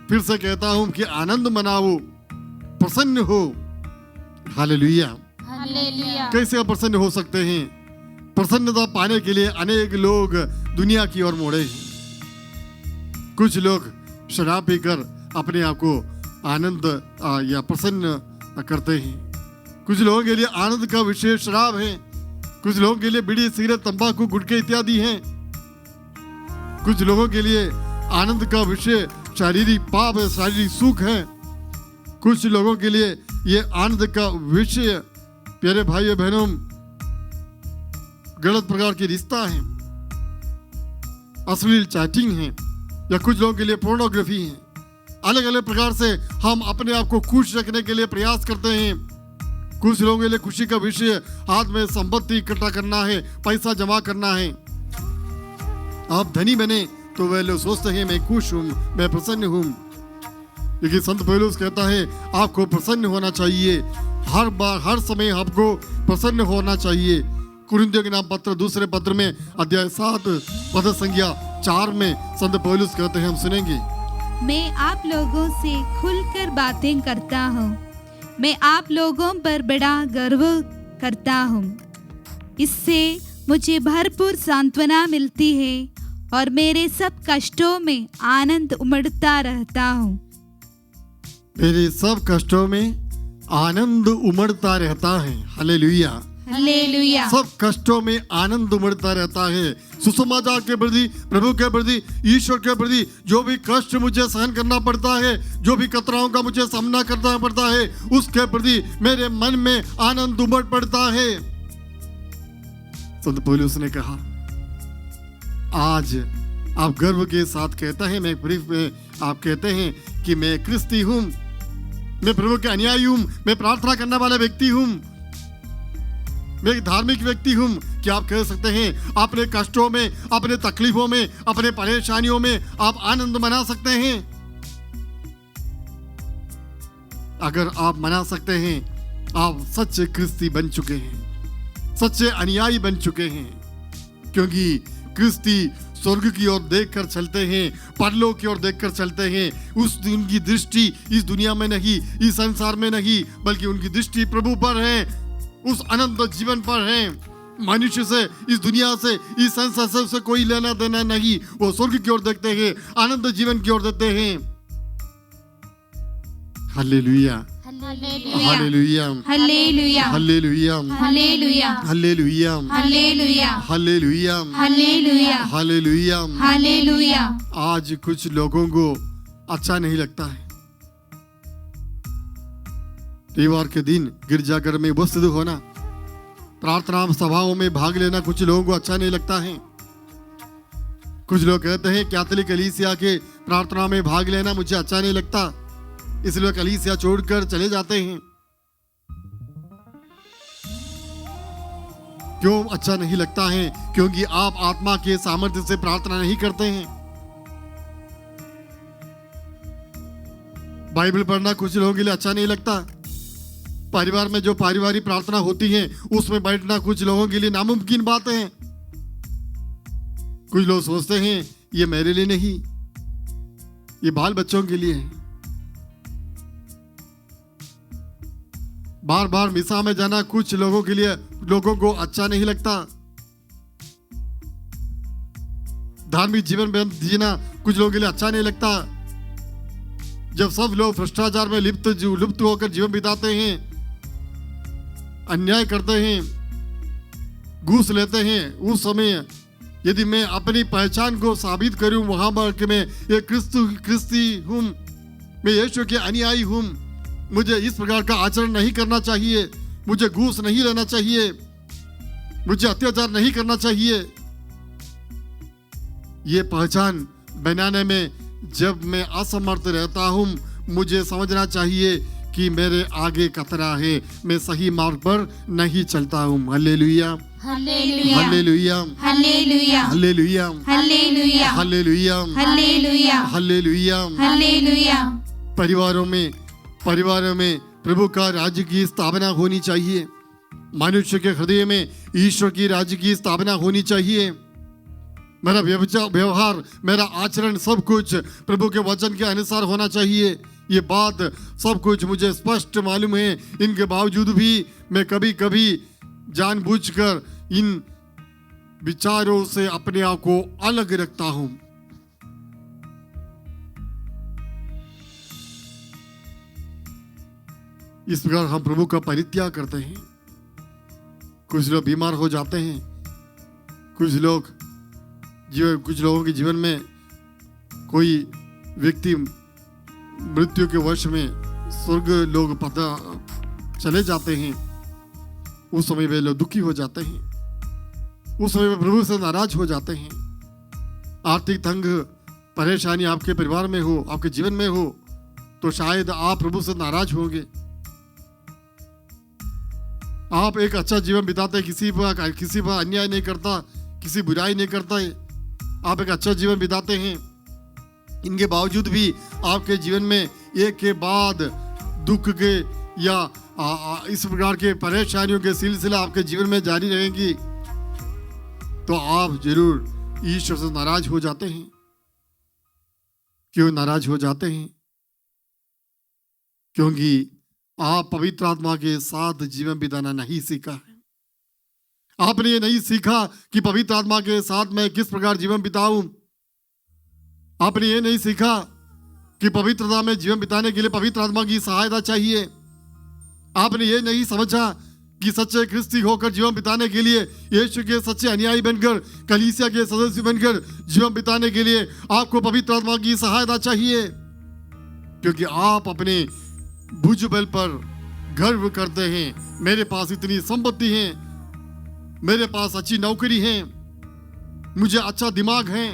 फिर से कहता हूं कि आनंद मनाओ, प्रसन्न हो। हालेलुया। हालेलुया। कैसे आप प्रसन्न हो सकते हैं? प्रसन्नता पाने के लिए अनेक लोग दुनिया की ओर मोड़े हैं। कुछ लोग शराब पीकर अपने आप को आनंद या प्रसन्न करते हैं। कुछ लोगों के लिए आनंद का विषय शराब है, कुछ लोगों के लिए बीड़ी, सिगरेट, तंबाकू, गुटखे इत्यादि हैं। कुछ लोगों के लिए आनंद का विषय शारीरिक पाप है, शारीरिक सुख है। कुछ लोगों के लिए ये आनंद का विषय, प्यारे भाइयों बहनों, गलत प्रकार की रिश्ता है, अश्लील चैटिंग है, या कुछ लोगों के लिए पोर्नोग्राफी है। अलग अलग प्रकार से हम अपने आप को खुश रखने के लिए प्रयास करते हैं। कुछ लोगों के लिए खुशी का विषय हाथ में संपत्ति इकट्ठा करना है, पैसा जमा करना है। आप धनी बने तो वे लोग सोचते हैं मैं खुश हूं, मैं प्रसन्न हूं। लेकिन संत पौलुस कहता है आपको प्रसन्न होना चाहिए, हर बार हर समय आपको प्रसन्न होना चाहिए। कुरिन्थियों के नाम पत्र दूसरे पत्र में अध्याय 7 पद संख्या 4 में संत पौलुस कहते हैं, हम सुनेंगे। मैं आप लोगों से खुलकर बातें करता हूँ, मैं आप लोगों पर बड़ा गर्व करता हूँ। इससे मुझे भरपूर सांत्वना मिलती है और मेरे सब कष्टों में आनंद उमड़ता रहता हूँ। मेरे सब कष्टों में आनंद उमड़ता रहता है। Hallelujah, hallelujah. सब कष्टों में आनंद उमड़ता रहता है। सुसमाचार के प्रति, प्रभु के प्रति, ईश्वर के प्रति जो भी कष्ट मुझे सहन करना पड़ता है, जो भी कतराओं का मुझे सामना करना पड़ता है, उसके प्रति मेरे मन में आनंद उमड़ पड़ता है। संत पौलुस ने कहा आज आप गर्व के साथ कहते हैं, मैं ब्रीफ में आप कहते हैं कि मैं क्रिस्ती हूं, मैं प्रभु के अनुयायी हूं, मैं प्रार्थना करने वाला व्यक्ति हूं, मैं एक धार्मिक व्यक्ति हूं। क्या आप कह सकते हैं अपने कष्टों में, अपने तकलीफों में, अपने परेशानियों में आप आनंद मना सकते हैं? अगर आप मना सकते हैं, आप सच्चे क्रिस्ती बन चुके हैं, सच्चे अनुयायी बन चुके हैं। क्योंकि क्रिस्ती स्वर्ग की ओर देखकर चलते हैं, परलोक की ओर देखकर चलते हैं। उनकी दृष्टि इस दुनिया में नहीं, इस संसार में नहीं, बल्कि उनकी दृष्टि प्रभु पर है, उस अनंत जीवन पर है। मनुष्य से, इस दुनिया से, इस संसार से कोई लेना देना नहीं। वो स्वर्ग की ओर देखते हैं, अनंत जीवन की ओर देखते हैं। हालेलुया, हालेलुया, हालेलुया, हालेलुया, हालेलुया, हालेलुया, हालेलुया, हालेलुया, हालेलुया, हालेलुया। हालेलुया। आज कुछ लोगों को अच्छा नहीं लगता है रविवार के दिन गिरजाघर में उपस्थित होना, प्रार्थना सभाओं में भाग लेना कुछ लोगों को अच्छा नहीं लगता है। कुछ लोग कहते हैं कैथोलिक कलीसिया के प्रार्थना में भाग लेना मुझे अच्छा नहीं लगता, इसलिए कलीसिया छोड़कर चले जाते हैं। क्यों अच्छा नहीं लगता है? क्योंकि आप आत्मा के सामर्थ्य से प्रार्थना नहीं करते हैं। बाइबल पढ़ना कुछ लोगों के लिए अच्छा नहीं लगता। परिवार में जो पारिवारिक प्रार्थना होती है उसमें बैठना कुछ लोगों के लिए नामुमकिन बात है। कुछ लोग सोचते हैं ये मेरे लिए नहीं, ये बाल बच्चों के लिए है। बार बार मिसा में जाना कुछ लोगों के लिए, लोगों को अच्छा नहीं लगता। धार्मिक जीवन में जीना कुछ लोगों के लिए अच्छा नहीं लगता। जब सब लोग भ्रष्टाचार में लिप्त होकर जीवन बिताते हैं, अन्याय करते हैं, घूस लेते हैं, उस समय यदि मैं अपनी पहचान को साबित करूं वहां पर कि मैं ये क्रिस्ती हूं, मैं यीशु के अनुयायी हूं, मुझे इस प्रकार का आचरण नहीं करना चाहिए, मुझे घूस नहीं लेना चाहिए, मुझे अत्याचार नहीं करना चाहिए, ये पहचान बनाने में जब मैं असमर्थ रहता हूं, मुझे समझना चाहिए कि मेरे आगे खतरा है, मैं सही मार्ग पर नहीं चलता हूं। हालेलुया, हालेलुया, हालेलुया, हालेलुया, हालेलुया, हालेलुया, हालेलुया, हालेलुया, हालेलुया। हालेलुया। परिवारों में प्रभु का राज्य की स्थापना होनी चाहिए। मनुष्य के हृदय में ईश्वर की राज्य की स्थापना होनी चाहिए। मेरा व्यवहार, मेरा आचरण सब कुछ प्रभु के वचन के अनुसार होना चाहिए। ये बात सब कुछ मुझे स्पष्ट मालूम है। इनके बावजूद भी मैं कभी कभी जानबूझकर इन विचारों से अपने आप को अलग रखता हूं। इस प्रकार हम प्रभु का परित्याग करते हैं। कुछ लोग बीमार हो जाते हैं, कुछ लोगों के जीवन में कोई व्यक्ति मृत्यु के वर्ष में स्वर्ग लोग पता चले जाते हैं। उस समय वे लोग दुखी हो जाते हैं, उस समय वे प्रभु से नाराज हो जाते हैं। आर्थिक तंग परेशानी आपके परिवार में हो, आपके जीवन में हो, तो शायद आप प्रभु से नाराज होंगे। आप एक अच्छा जीवन बिताते, किसी पर अन्याय नहीं करता, किसी बुराई नहीं करता है, आप एक अच्छा जीवन बिताते हैं। इनके बावजूद भी आपके जीवन में एक के बाद दुख के या इस प्रकार के परेशानियों के सिलसिला आपके जीवन में जारी रहेंगी, तो आप जरूर ईश्वर से नाराज हो जाते हैं। क्यों नाराज हो जाते हैं? क्योंकि आप पवित्र आत्मा के साथ जीवन बिताना नहीं सीखा है। आपने ये नहीं सीखा कि पवित्र आत्मा के साथ मैं किस प्रकार जीवन बिताऊं। आपने ये नहीं सीखा कि पवित्रता में जीवन बिताने के लिए पवित्र आत्मा की सहायता चाहिए। आपने ये नहीं समझा कि सच्चे ख्रिस्ती होकर जीवन बिताने के लिए, यीशु के सच्चे अनुयायी बनकर, कलीसिया के सदस्य बनकर जीवन बिताने के लिए आपको पवित्र आत्मा की सहायता चाहिए। क्योंकि आप अपने भुजबल पर गर्व करते हैं, मेरे पास इतनी संपत्ति है, मेरे पास अच्छी नौकरी है, मुझे अच्छा दिमाग है,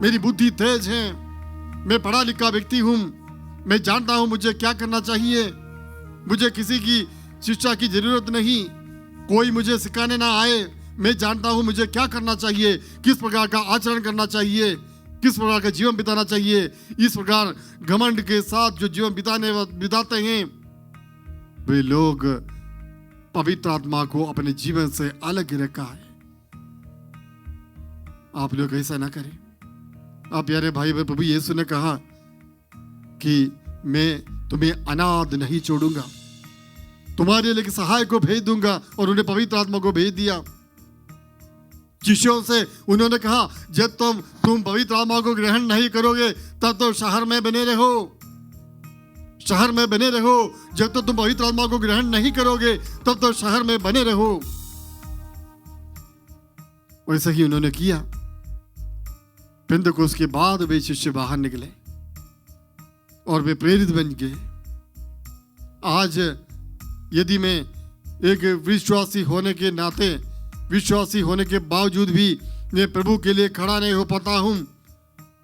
मेरी बुद्धि तेज है, मैं पढ़ा लिखा व्यक्ति हूं, मैं जानता हूं मुझे क्या करना चाहिए, मुझे किसी की शिक्षा की जरूरत नहीं, कोई मुझे सिखाने ना आए, मैं जानता हूं मुझे क्या करना चाहिए, किस प्रकार का आचरण करना चाहिए, किस प्रकार का जीवन बिताना चाहिए। इस प्रकार घमंड के साथ जो जीवन बिताते हैं, वे लोग पवित्र आत्मा को अपने जीवन से अलग रखा है। आप लोग ऐसा ना करें। आप प्यारे भाई बहन, प्रभु यीशु ने कहा कि मैं तुम्हें अनाथ नहीं छोड़ूंगा, तुम्हारे लिए सहायक को भेज दूंगा, और उन्हें पवित्र आत्मा को भेज दिया। शिष्यों से उन्होंने कहा, जब तुम पवित्र आत्मा को ग्रहण नहीं करोगे तब तो शहर में बने रहो, शहर में बने रहो। जब तक तुम पवित्र आत्मा को ग्रहण नहीं करोगे तब तो शहर में बने रहो। वैसा ही उन्होंने किया। पेंतकोस्त के बाद वे शिष्य बाहर निकले और वे प्रेरित बन गए। आज यदि मैं एक विश्वासी होने के नाते, विश्वासी होने के बावजूद भी मैं प्रभु के लिए खड़ा नहीं हो पाता हूं,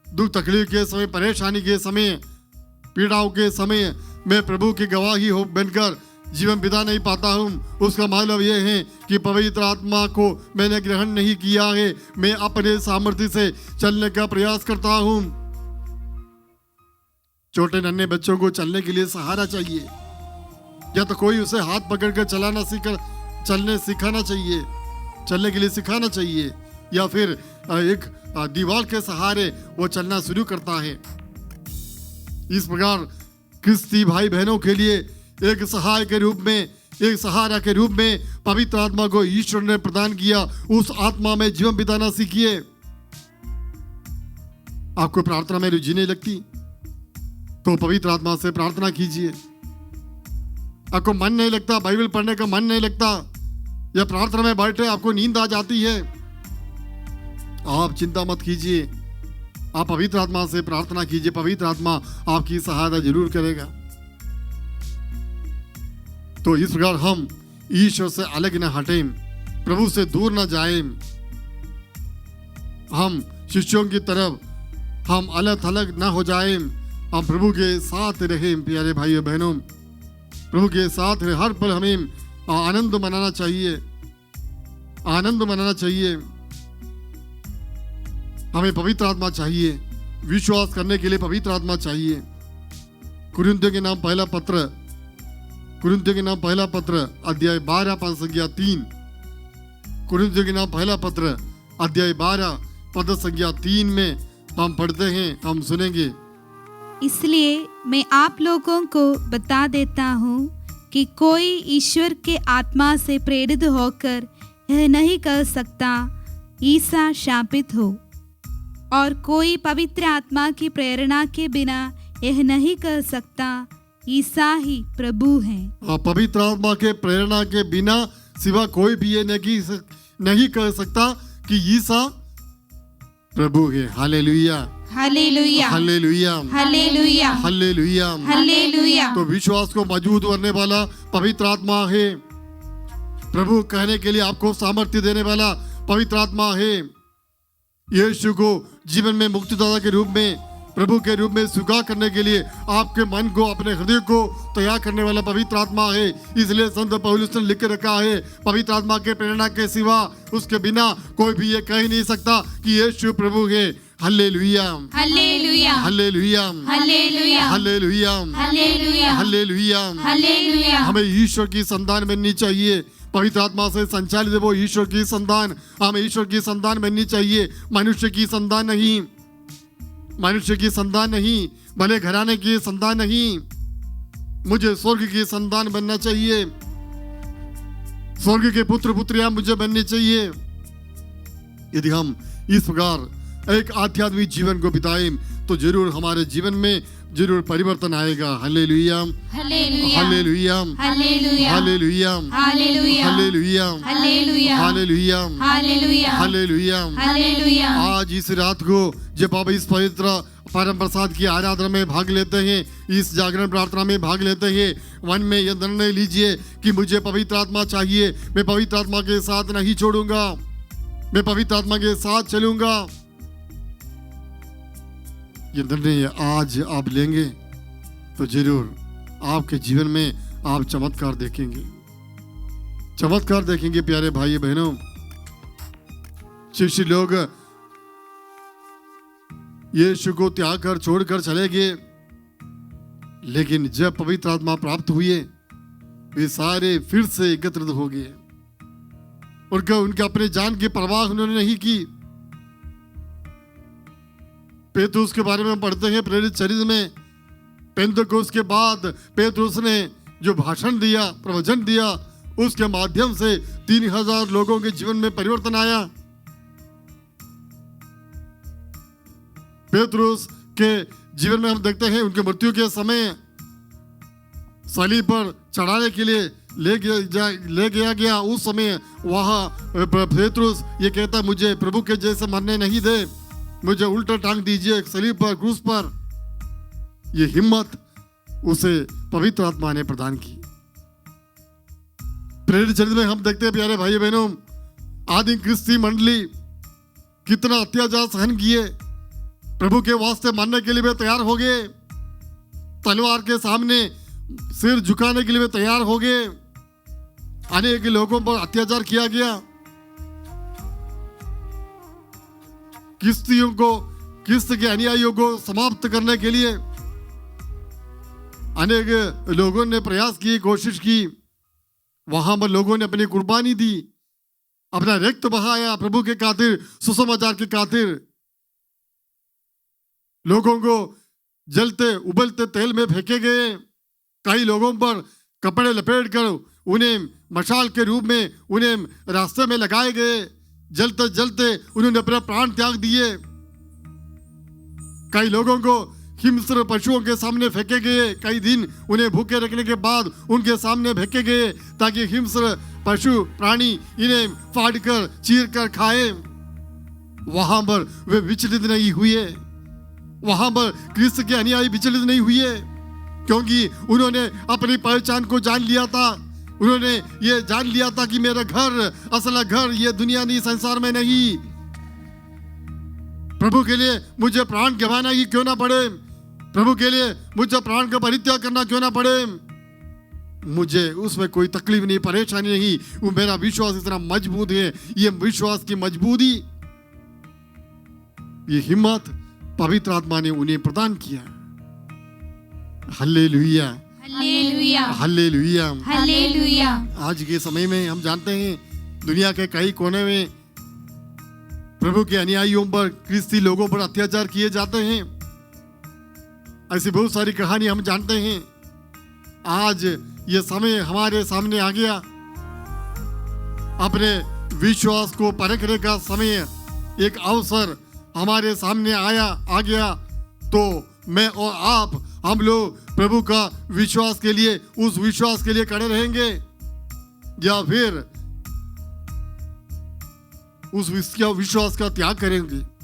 दुख तकलीफ के समय, परेशानी के समय, पीड़ाओं के समय मैं प्रभु की गवाही हो बनकर जीवन बिता नहीं पाता हूं, उसका मतलब यह है कि पवित्र आत्मा को मैंने ग्रहण नहीं किया है। मैं अपने सामर्थ्य से चलने का प्रयास करता हूं। छोटे नन्हे बच्चों को चलने के लिए सहारा चाहिए, या तो कोई उसे हाथ पकड़कर चलने सिखाना चाहिए, चलने के लिए सिखाना चाहिए, या फिर एक दीवार के सहारे वो चलना शुरू करता है। इस प्रकार ख्रिस्ती भाई बहनों के लिए एक सहाय के रूप में, एक सहारा के रूप में पवित्र आत्मा को ईश्वर ने प्रदान किया। उस आत्मा में जीवन बिताना सीखिए। आपको प्रार्थना में रुचि नहीं लगती तो पवित्र आत्मा से प्रार्थना कीजिए। आपको मन नहीं लगता, बाइबल पढ़ने का मन नहीं लगता, या प्रार्थना में बैठे आपको नींद आ जाती है, आप चिंता मत कीजिए, आप पवित्र आत्मा से प्रार्थना कीजिए। पवित्र आत्मा आपकी सहायता जरूर करेगा। तो इस प्रकार हम ईश्वर से अलग न हटें, प्रभु से दूर न जाएं, हम शिष्यों की तरफ हम अलग थलग न हो जाएं, हम प्रभु के साथ रहें। प्यारे भाइयों बहनों, प्रभु के साथ रहे, हर पल हमें आनंद मनाना चाहिए, आनंद मनाना चाहिए। हमें पवित्र आत्मा चाहिए, विश्वास करने के लिए पवित्र आत्मा चाहिए। कुरिन्थियों के नाम पहला पत्र अध्याय 12 पद संख्या 3। कुरिन्थियों के नाम पहला पत्र अध्याय 12 पद संख्या 3 में हम पढ़ते हैं, हम सुनेंगे। इसलिए मैं आप लोगों को बता देता हूँ कि कोई ईश्वर के आत्मा से प्रेरित होकर यह नहीं कर सकता, ईसा शापित हो, और कोई पवित्र आत्मा की प्रेरणा के बिना यह नहीं कर सकता, ईसा ही प्रभु है। पवित्र आत्मा के प्रेरणा के बिना सिवा कोई भी ये नहीं कह सकता कि ईसा प्रभु है। हालेलुया, हालेलुया, हालेलुया, हालेलुया, हालेलुया, हालेलुया। तो विश्वास को मजबूत करने वाला पवित्र आत्मा है। प्रभु कहने के लिए आपको सामर्थ्य देने वाला पवित्र आत्मा है। यीशु को जीवन में मुक्तिदाता के रूप में, प्रभु के रूप में स्वीकार करने के लिए आपके मन को, अपने हृदय को तैयार करने वाला पवित्र आत्मा है। इसलिए संत पौलुस ने लिख के रखा है, पवित्र आत्मा के प्रेरणा के सिवा, उसके बिना कोई भी ये कह ही नहीं सकता कि यीशु प्रभु है। हालेलुया, हालेलुया, हालेलुया, हालेलुया, हालेलुया, हालेलुया, हालेलुया। हालेलुया। हमें ईश्वर की संतान बननी चाहिए। पवित्र आत्मा से संचालित है वो ईश्वर की संतान। हमें ईश्वर की संतान बननी चाहिए, मनुष्य की संतान नहीं, मनुष्य की संतान नहीं, भले घराने की संतान नहीं। मुझे स्वर्ग की संतान बनना चाहिए, स्वर्ग के पुत्र पुत्रियां मुझे बननी चाहिए। यदि हम इस प्रकार एक आध्यात्मिक जीवन को बिताएं तो जरूर हमारे जीवन में जरूर परिवर्तन आएगा। हालेलुया, हालेलुया, हालेलुया, हालेलुया, हालेलुया, हालेलुया, हालेलुया, हालेलुया, हालेलुया, हालेलुया, हालेलुया। हालेलुया। आज इस रात को जब आप इस पवित्र परम प्रसाद की आराधना में भाग लेते हैं, इस जागरण प्रार्थना में भाग लेते हैं, मन में यह निर्णय लीजिए कि मुझे पवित्र आत्मा चाहिए। मैं पवित्र आत्मा के साथ नहीं छोड़ूंगा, मैं पवित्र आत्मा के साथ चलूंगा। ये निर्णय आज आप लेंगे तो जरूर आपके जीवन में आप चमत्कार देखेंगे, चमत्कार देखेंगे। प्यारे भाई बहनों, शिष्य लोग यीशु को त्याग कर छोड़कर चले गए, लेकिन जब पवित्र आत्मा प्राप्त हुए वे सारे फिर से एकत्रित हो गए। उनके अपने जान की परवाह उन्होंने नहीं की। पेतरुस के बारे में पढ़ते हैं प्रेरित चरित्र में, पेंतकोस्त के बाद पेतरुस ने जो भाषण दिया, प्रवचन दिया, उसके माध्यम से 3000 लोगों के जीवन में परिवर्तन आया। पेतरुस के जीवन में हम देखते हैं उनके मृत्यु के समय सलीब पर चढ़ाने के लिए ले गया गया। उस समय वहां पेतरुस ये कहता, मुझे प्रभु के जैसे मरने नहीं दे, मुझे उल्टा टांग दीजिए सलीब पर, क्रूस पर। ये हिम्मत उसे पवित्र आत्मा ने प्रदान की। प्रेरित चरित्र में हम देखते हैं प्यारे भाई बहनों, आदि क्रिस्ती मंडली कितना अत्याचार सहन किए, प्रभु के वास्ते मरने के लिए वे तैयार हो गए, तलवार के सामने सिर झुकाने के लिए वे तैयार हो गए। अनेक लोगों पर अत्याचार किया गया। किस्त के अनुयायियों को समाप्त करने के लिए अनेक लोगों ने प्रयास की, कोशिश की। वहां पर लोगों ने अपनी कुर्बानी दी, अपना रक्त बहाया प्रभु के खातिर, सुसमाचार के खातिर। लोगों को जलते उबलते तेल में फेंके गए। कई लोगों पर कपड़े लपेट कर उन्हें मशाल के रूप में उन्हें रास्ते में लगाए गए। जलते जलते उन्होंने अपने प्राण त्याग दिए। कई लोगों को हिंस्र पशुओं के सामने फेंके गए। कई दिन उन्हें भूखे रखने के बाद उनके सामने फेंके गए ताकि हिंस्र पशु प्राणी इन्हें फाड़ कर चीर कर खाए। वहां पर वे विचलित नहीं हुए, वहां पर क्रिस्त के अनुयायी विचलित नहीं हुए, क्योंकि उन्होंने अपनी पहचान को जान लिया था। उन्होंने ये जान लिया था कि मेरा घर, असला घर ये दुनिया नहीं, संसार में नहीं। प्रभु के लिए मुझे प्राण गंवाना ही क्यों ना पड़े, प्रभु के लिए मुझे प्राण का परित्याग करना क्यों ना पड़े, मुझे उसमें कोई तकलीफ नहीं, परेशानी नहीं। वो मेरा विश्वास इतना मजबूत है। ये विश्वास की मजबूती, ये हिम्मत पवित्र आत्मा ने उन्हें प्रदान किया। हालेलुया, हालेलुया, हालेलुया, हालेलुया। आज के समय में हम जानते हैं दुनिया के कई कोने में प्रभु के अनुयायियों पर, क्रिस्ती लोगों पर अत्याचार किए जाते हैं। ऐसी बहुत सारी कहानी हम जानते हैं। आज ये समय हमारे सामने आ गया। अपने विश्वास को परखने का समय, एक अवसर हमारे सामने आ गया। तो मैं और आप, हम लोग प्रभु का विश्वास के लिए, उस विश्वास के लिए खड़े रहेंगे या फिर उस विश्वास का त्याग करेंगे।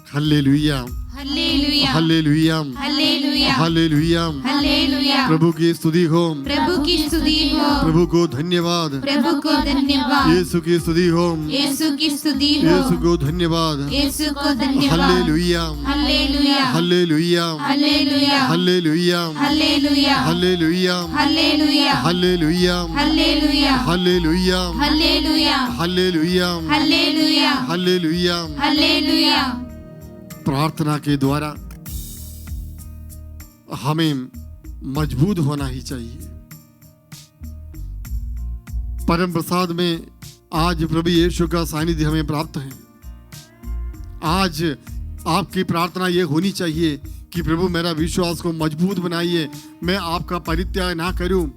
हालेलुया, हालेलुया, हालेलुया, हालेलुया, हालेलुया। हालेलुया। प्रभु की स्तुति हो, प्रभु की स्तुति हो, प्रभु को धन्यवाद, प्रभु को धन्यवाद, यीशु की स्तुति हो, यीशु की स्तुति हो, यीशु को धन्यवाद। यीशु को धन्यवाद। हालेलुया, हालेलुया, हालेलुया, हालेलुया, हालेलुया, हालेलुया, हालेलुया, हालेलुया, हालेलुया, हालेलुया, हालेलुया, हालेलुया, हालेलुया, हालेलुया, हालेलुया। हालेलुया। प्रार्थना के द्वारा हमें मजबूत होना ही चाहिए। परम प्रसाद में आज प्रभु यीशु का सानिध्य हमें प्राप्त है। आज आपकी प्रार्थना ये होनी चाहिए कि प्रभु मेरा विश्वास को मजबूत बनाइए, मैं आपका परित्याग ना करूं।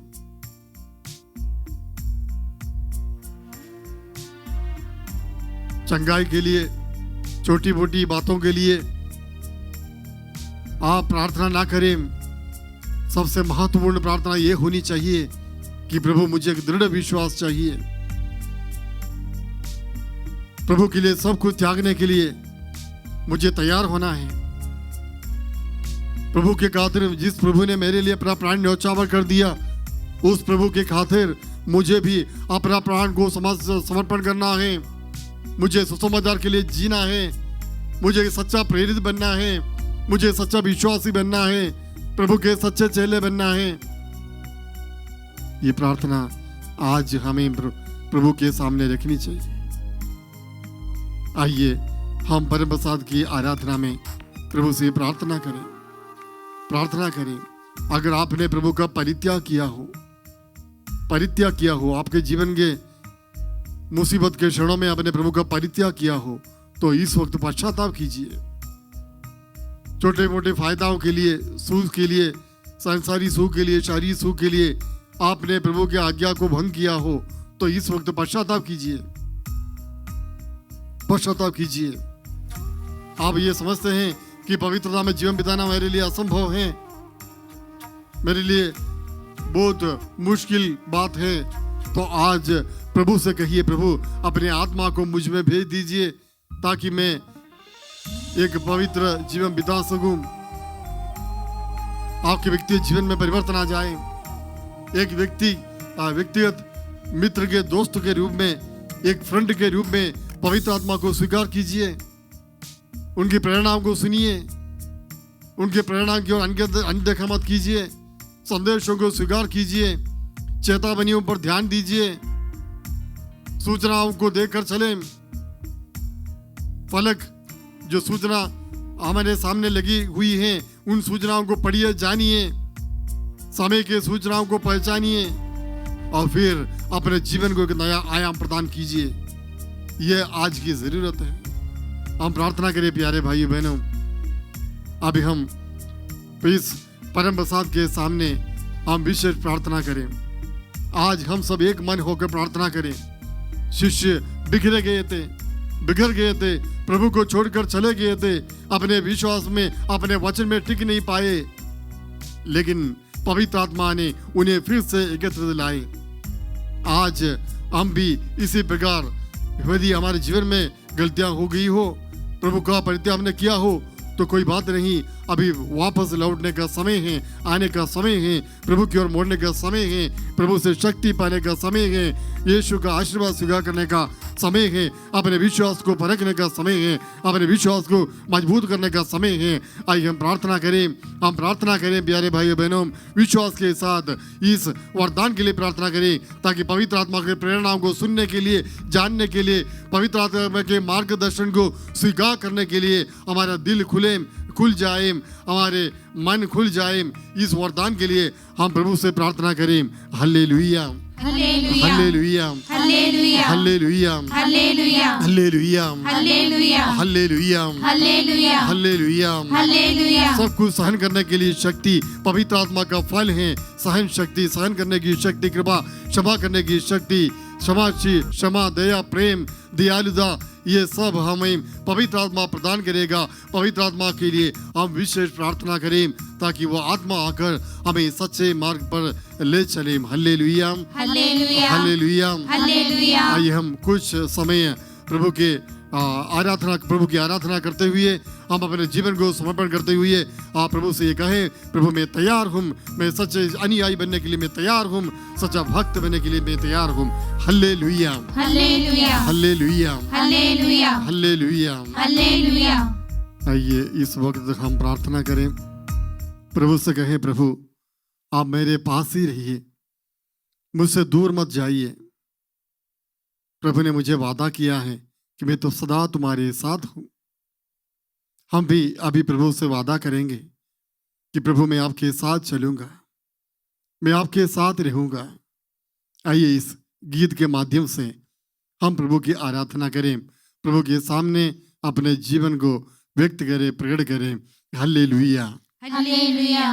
चंगाई के लिए, छोटी मोटी बातों के लिए आप प्रार्थना ना करें। सबसे महत्वपूर्ण प्रार्थना यह होनी चाहिए कि प्रभु मुझे एक दृढ़ विश्वास चाहिए। प्रभु के लिए सब कुछ त्यागने के लिए मुझे तैयार होना है। प्रभु के खातिर, जिस प्रभु ने मेरे लिए अपना प्राण न्यौछावर कर दिया, उस प्रभु के खातिर मुझे भी अपना प्राण को समर्पण करना है। मुझे सुसमाचार के लिए जीना है, मुझे सच्चा प्रेरित बनना है, मुझे सच्चा विश्वासी बनना है, प्रभु के सच्चे चेले बनना है। ये प्रार्थना आज हमें प्रभु के सामने रखनी चाहिए। आइए हम परम प्रसाद की आराधना में प्रभु से प्रार्थना करें। प्रार्थना करें। अगर आपने प्रभु का परित्याग किया हो, आपके जीवन के मुसीबत के क्षणों में आपने प्रभु का परित्याग किया हो, तो इस वक्त पश्चाताप कीजिए। छोटे मोटे फायदाओं के लिए, सुख के लिए, संसारी सुख के लिए, शारीरिक सुख के लिए आपने प्रभु की आज्ञा को भंग किया हो, तो इस वक्त पश्चाताप कीजिए। पश्चाताप कीजिए। आप ये समझते हैं कि पवित्रता में जीवन बिताना मेरे लिए असंभव है, मेरे लिए बहुत मुश्किल बात है, तो आज प्रभु से कहिए, प्रभु अपने आत्मा को मुझ में भेज दीजिए ताकि मैं एक पवित्र जीवन बिता सकूं। आपके व्यक्तिगत जीवन में परिवर्तन आ जाए। एक व्यक्तिगत मित्र के, दोस्त के रूप में, एक फ्रेंड के रूप में पवित्र आत्मा को स्वीकार कीजिए। उनकी प्रेरणाओं को सुनिए, उनके प्रेरणा की ओर अनदेखा मत कीजिए। संदेशों को स्वीकार कीजिए, चेतावनियों पर ध्यान दीजिए, सूचनाओं को देखकर चलें। फलक जो सूचना हमारे सामने लगी हुई है, उन सूचनाओं को पढ़िए, जानिए, समय के सूचनाओं को पहचानिए और फिर अपने जीवन को एक नया आयाम प्रदान कीजिए। यह आज की जरूरत है। हम प्रार्थना करें प्यारे भाइयों बहनों। अभी हम इस परम प्रसाद के सामने हम विशेष प्रार्थना करें। आज हम सब एक मन होकर प्रार्थना करें। शिष्य बिखर गए थे, प्रभु को छोड़कर चले गए थे, अपने विश्वास में, अपने वचन में टिक नहीं पाए, लेकिन पवित्र आत्मा ने उन्हें फिर से एकत्र लाए। आज हम भी इसी प्रकार, यदि हमारे जीवन में गलतियां हो गई हो, प्रभु का परित्याग हमने किया हो, तो कोई बात नहीं, अभी वापस लौटने का समय है, आने का समय है, प्रभु की ओर मोड़ने का समय है, प्रभु से शक्ति पाने का समय है, यीशु का आशीर्वाद स्वीकार करने का समय है, अपने विश्वास को परखने का समय है, अपने विश्वास को मजबूत करने का समय है। आइए हम प्रार्थना करें प्यारे भाइयों बहनों, विश्वास के साथ इस वरदान के लिए प्रार्थना करें, ताकि पवित्र आत्मा के प्रेरणाओं को सुनने के लिए, जानने के लिए, पवित्र आत्मा के मार्गदर्शन को स्वीकार करने के लिए हमारा दिल खुल जाए, हमारे मन खुल जाए। इस वरदान के लिए हम प्रभु से प्रार्थना करें। हालेलुया, हालेलुया, हालेलुया, हालेलुया, हालेलुया, हालेलुया, हालेलुया, हालेलुया, हालेलुया, हालेलुया, हालेलुया। हालेलुया। सब कुछ सहन करने के लिए शक्ति पवित्र आत्मा का फल है। सहन शक्ति, सहन करने की शक्ति, कृपा, क्षमा करने की शक्ति, क्षमा, दया, प्रेम, दयालुता, ये सब हमें पवित्र आत्मा प्रदान करेगा। पवित्र आत्मा के लिए हम विशेष प्रार्थना करें ताकि वो आत्मा आकर हमें सच्चे मार्ग पर ले चले। हालेलुया, हालेलुया, हालेलुया। हालेलुया। आइए हम कुछ समय प्रभु की आराधना करते हुए हम अपने जीवन को समर्पण करते हुए आप प्रभु से ये कहें, प्रभु मैं तैयार हूँ, मैं सच्चे अनुयायी बनने के लिए मैं तैयार हूँ, सच्चा भक्त बनने के लिए मैं तैयार हूँ। हालेलुया, हालेलुया, हालेलुया, हालेलुया, हालेलुया। हालेलुया। आइए इस वक्त हम प्रार्थना करें, प्रभु से कहें, प्रभु आप मेरे पास ही रहिए, मुझसे दूर मत जाइए। प्रभु ने मुझे वादा किया है कि मैं तो सदा तुम्हारे साथ हूं। हम भी अभी प्रभु से वादा करेंगे कि प्रभु मैं आपके साथ चलूंगा, मैं आपके साथ रहूंगा। आइए इस गीत के माध्यम से हम प्रभु की आराधना करें, प्रभु के सामने अपने जीवन को व्यक्त करें, प्रकट करें। Hallelujah, hallelujah.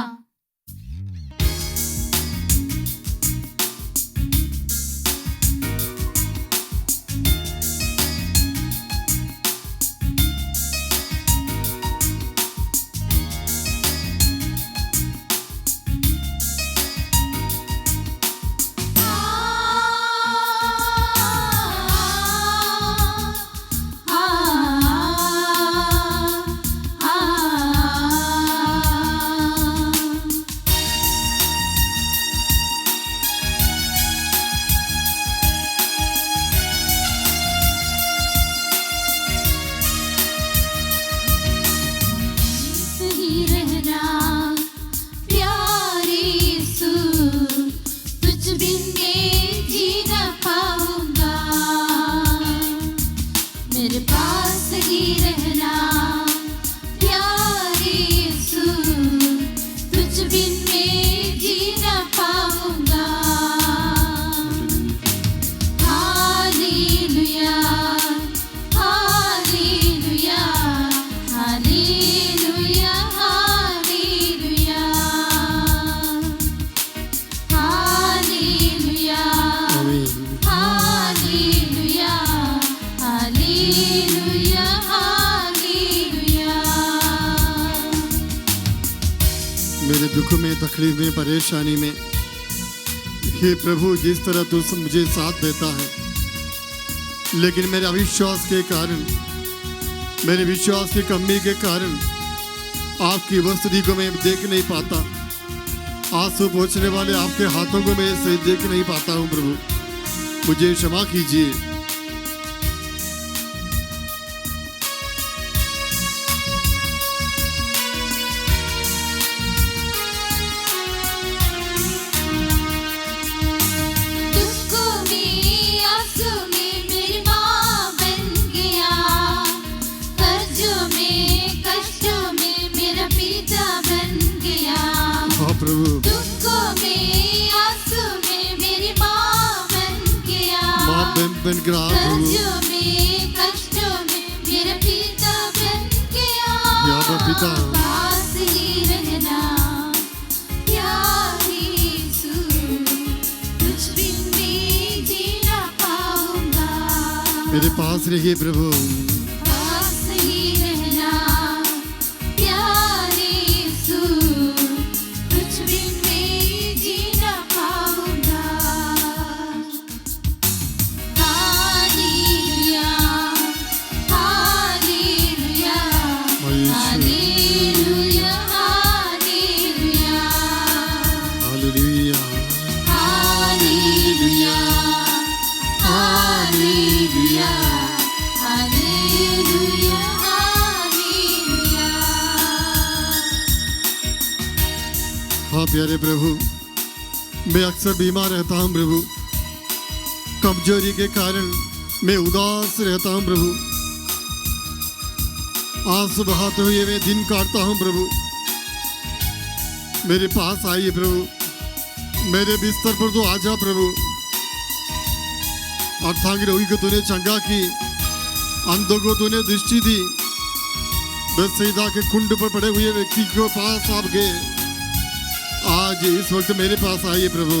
मेरे दुख में, तकलीफ में, परेशानी में, हे प्रभु जिस तरह तू मुझे साथ देता है, लेकिन मेरे अविश्वास के कारण, मेरे विश्वास की कमी के कारण आपकी उपस्थिति को मैं देख नहीं पाता। आंसू पोंछने वाले आपके हाथों को मैं सही देख नहीं पाता हूँ। प्रभु मुझे क्षमा कीजिए। प्रभु दुखों में, आंसू में मेरी माँ बन गया, माँ बन गया, कर्जों में, कष्टों में मेरा पिता बन गया। पिता पास ही रहना प्यारे यीशु, तुझ बिन मैं जी ना पाऊंगा। मेरे पास रहिए प्रभु, पास ही रहना प्यारे यीशु, तुझ बिन मैं जी ना पाऊंगा। हालेलुया, हालेलुया, हालेलुया, हालेलुया, हालेलुया, हालेलुया, हालेलुया, हालेलुया, हालेलुया। हाँ प्यारे प्रभु, मैं अक्सर बीमार रहता हूँ प्रभु, कमजोरी के कारण मैं उदास रहता हूँ प्रभु, आंसू बहाते हुए मैं दिन काटता हूँ प्रभु। मेरे पास आइए प्रभु, मेरे बिस्तर पर तो आ जा प्रभु। अर्धांग रोगी को तूने चंगा की, अंधों को तूने दृष्टि दी, बेसैदा के कुंड पर पड़े हुए व्यक्ति के पास आप गए। आज इस वक्त मेरे पास आइए प्रभु।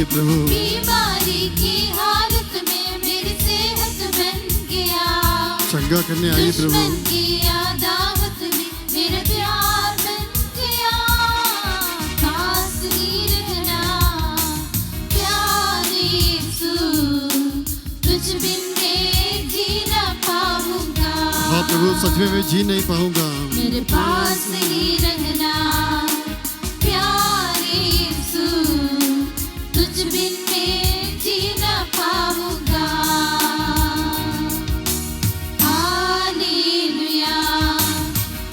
आइए प्रभु। बीमारी की हालत में मेरी सेहत बन गया, चंगा करने आइए प्रभु। दुश्मन की अदावत में मेरा प्यार बन गया, पास ही रहना प्यारे यीशु, तुझ बिन मैं जी ना पाऊंगा। हाँ प्रभु, सच में मैं जी नहीं पाऊंगा। मेरे पास ही रहना प्यारे यीशु, तुझ बिन मैं जी ना पाऊंगा। हालेलुया,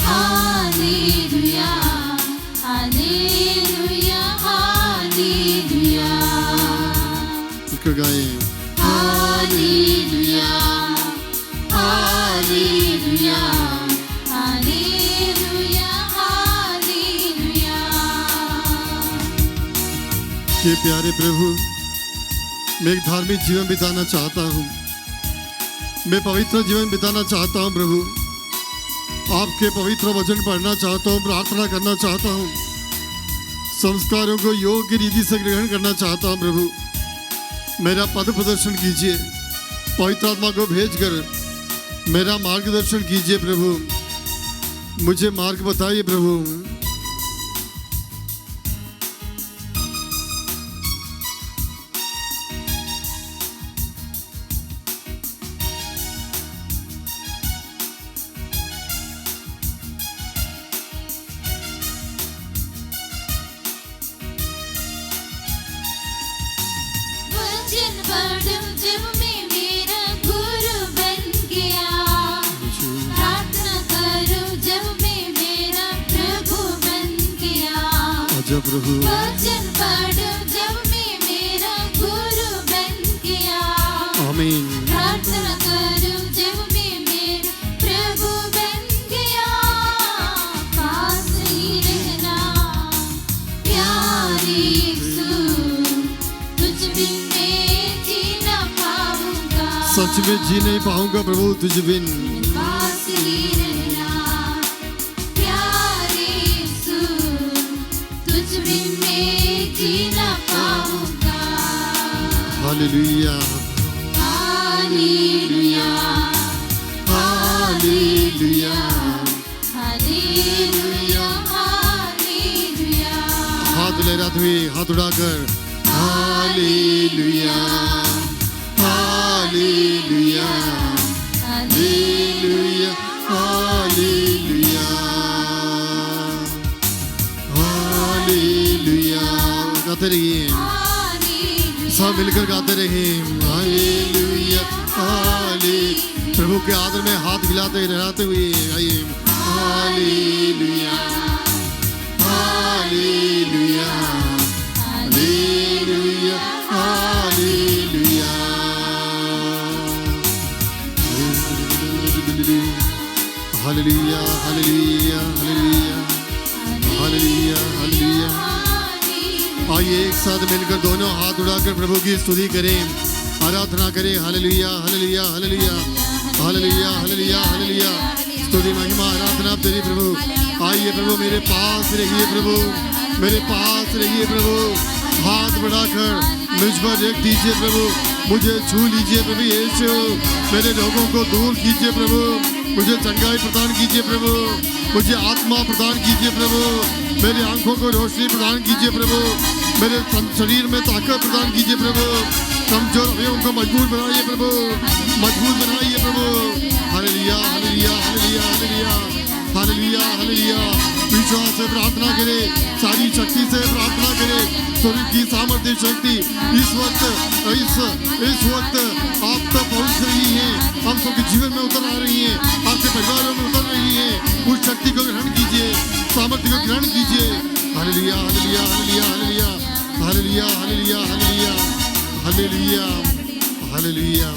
हालेलुया, हालेलुया, हालेलुया, मिलकर गाए। हालेलुया, हालेलुया, हालेलुया, हालेलुया। हे प्यारे प्रभु, मैं एक धार्मिक जीवन बिताना चाहता हूँ, मैं पवित्र जीवन बिताना चाहता हूँ प्रभु। आपके पवित्र वचन पढ़ना चाहता हूँ, प्रार्थना करना चाहता हूँ, संस्कारों को योग्य रीति से ग्रहण करना चाहता हूँ प्रभु। मेरा पद प्रदर्शन कीजिए, पवित्र आत्मा को भेजकर मेरा मार्गदर्शन कीजिए प्रभु, मुझे मार्ग बताइए प्रभु। वचन पढ़ूं जब मैं मेरा गुरु बन गया, प्रार्थना करूं जब मैं मेरा प्रभु बन गया। आजा प्रभु। वचन पढ़ूं जब मैं मेरा गुरु बन गया, आमीन। प्रार्थना करूं जब मैं मेरा प्रभु बन गया, पास ही रहना प्यारे यीशु, तुझ बिन मैं जी ना पाऊंगा। सच में जी नहीं पाऊंगा प्रभु तुझ बिन। पास ही रहना प्यारे यीशु, तुझ बिन मैं जी ना पाऊंगा। हालेलुया, हालेलुया, हालेलुया। हालेलुया, हालेलुया। हाथ लहराते हुए, हाथ उड़ाकर हालेलुया, हालेलुया, हालेलुया, हालेलुया, हालेलुया। गाते रहिए, सब मिलकर गाते रहिए। हालेलुया, हाले प्रभु के आदर में हाथ हिलाते लहराते हुए आइए। हालेलुया, हालेलुया, हालेलुया, हालेलुया, हालेलुया, हालेलुया, हालेलुया, हालेलुया। आइए एक साथ मिलकर दोनों हाथ उड़ाकर प्रभु की स्तुति करें, आराधना करें। हालेलुया, हालेलुया, हालेलुया, हालेलुया, हालेलुया, हालेलुया। स्तुति महिमा आराधना तेरी प्रभु। आइए प्रभु मेरे पास रहिए प्रभु, मेरे पास रहिए प्रभु। हाथ बढ़ाकर मुझ पर रख दीजिए प्रभु, मुझे छू लीजिए प्रभु यीशु। मेरे रोगों को दूर कीजिए प्रभु, मुझे चंगाई प्रदान कीजिए प्रभु, मुझे आत्मा प्रदान कीजिए प्रभु, मेरी आंखों को रोशनी प्रदान कीजिए प्रभु, मेरे शरीर में ताकत प्रदान कीजिए प्रभु, कमजोर अवयवों को मजबूत बनाइए प्रभु, मजबूत बनाइए प्रभु। हालेलुया, हालेलुया, हालेलुया, हालेलुया, हालेलुया, हालेलुया। विश्वास से प्रार्थना करें, सारी शक्ति से प्रार्थना करें। स्वर्ग की सामर्थ्य शक्ति इस वक्त आप तक पहुंच रही है, हम सबके जीवन में उतर आ रही है, आपके परिवारों में उतर रही है। उस शक्ति को ग्रहण कीजिए, सामर्थ्य को ग्रहण कीजिए। हालेलुया, हालेलुया, हालेलुया, हालेलुया, हालेलुया, हालेलुया, हालेलुया, हालेलुया।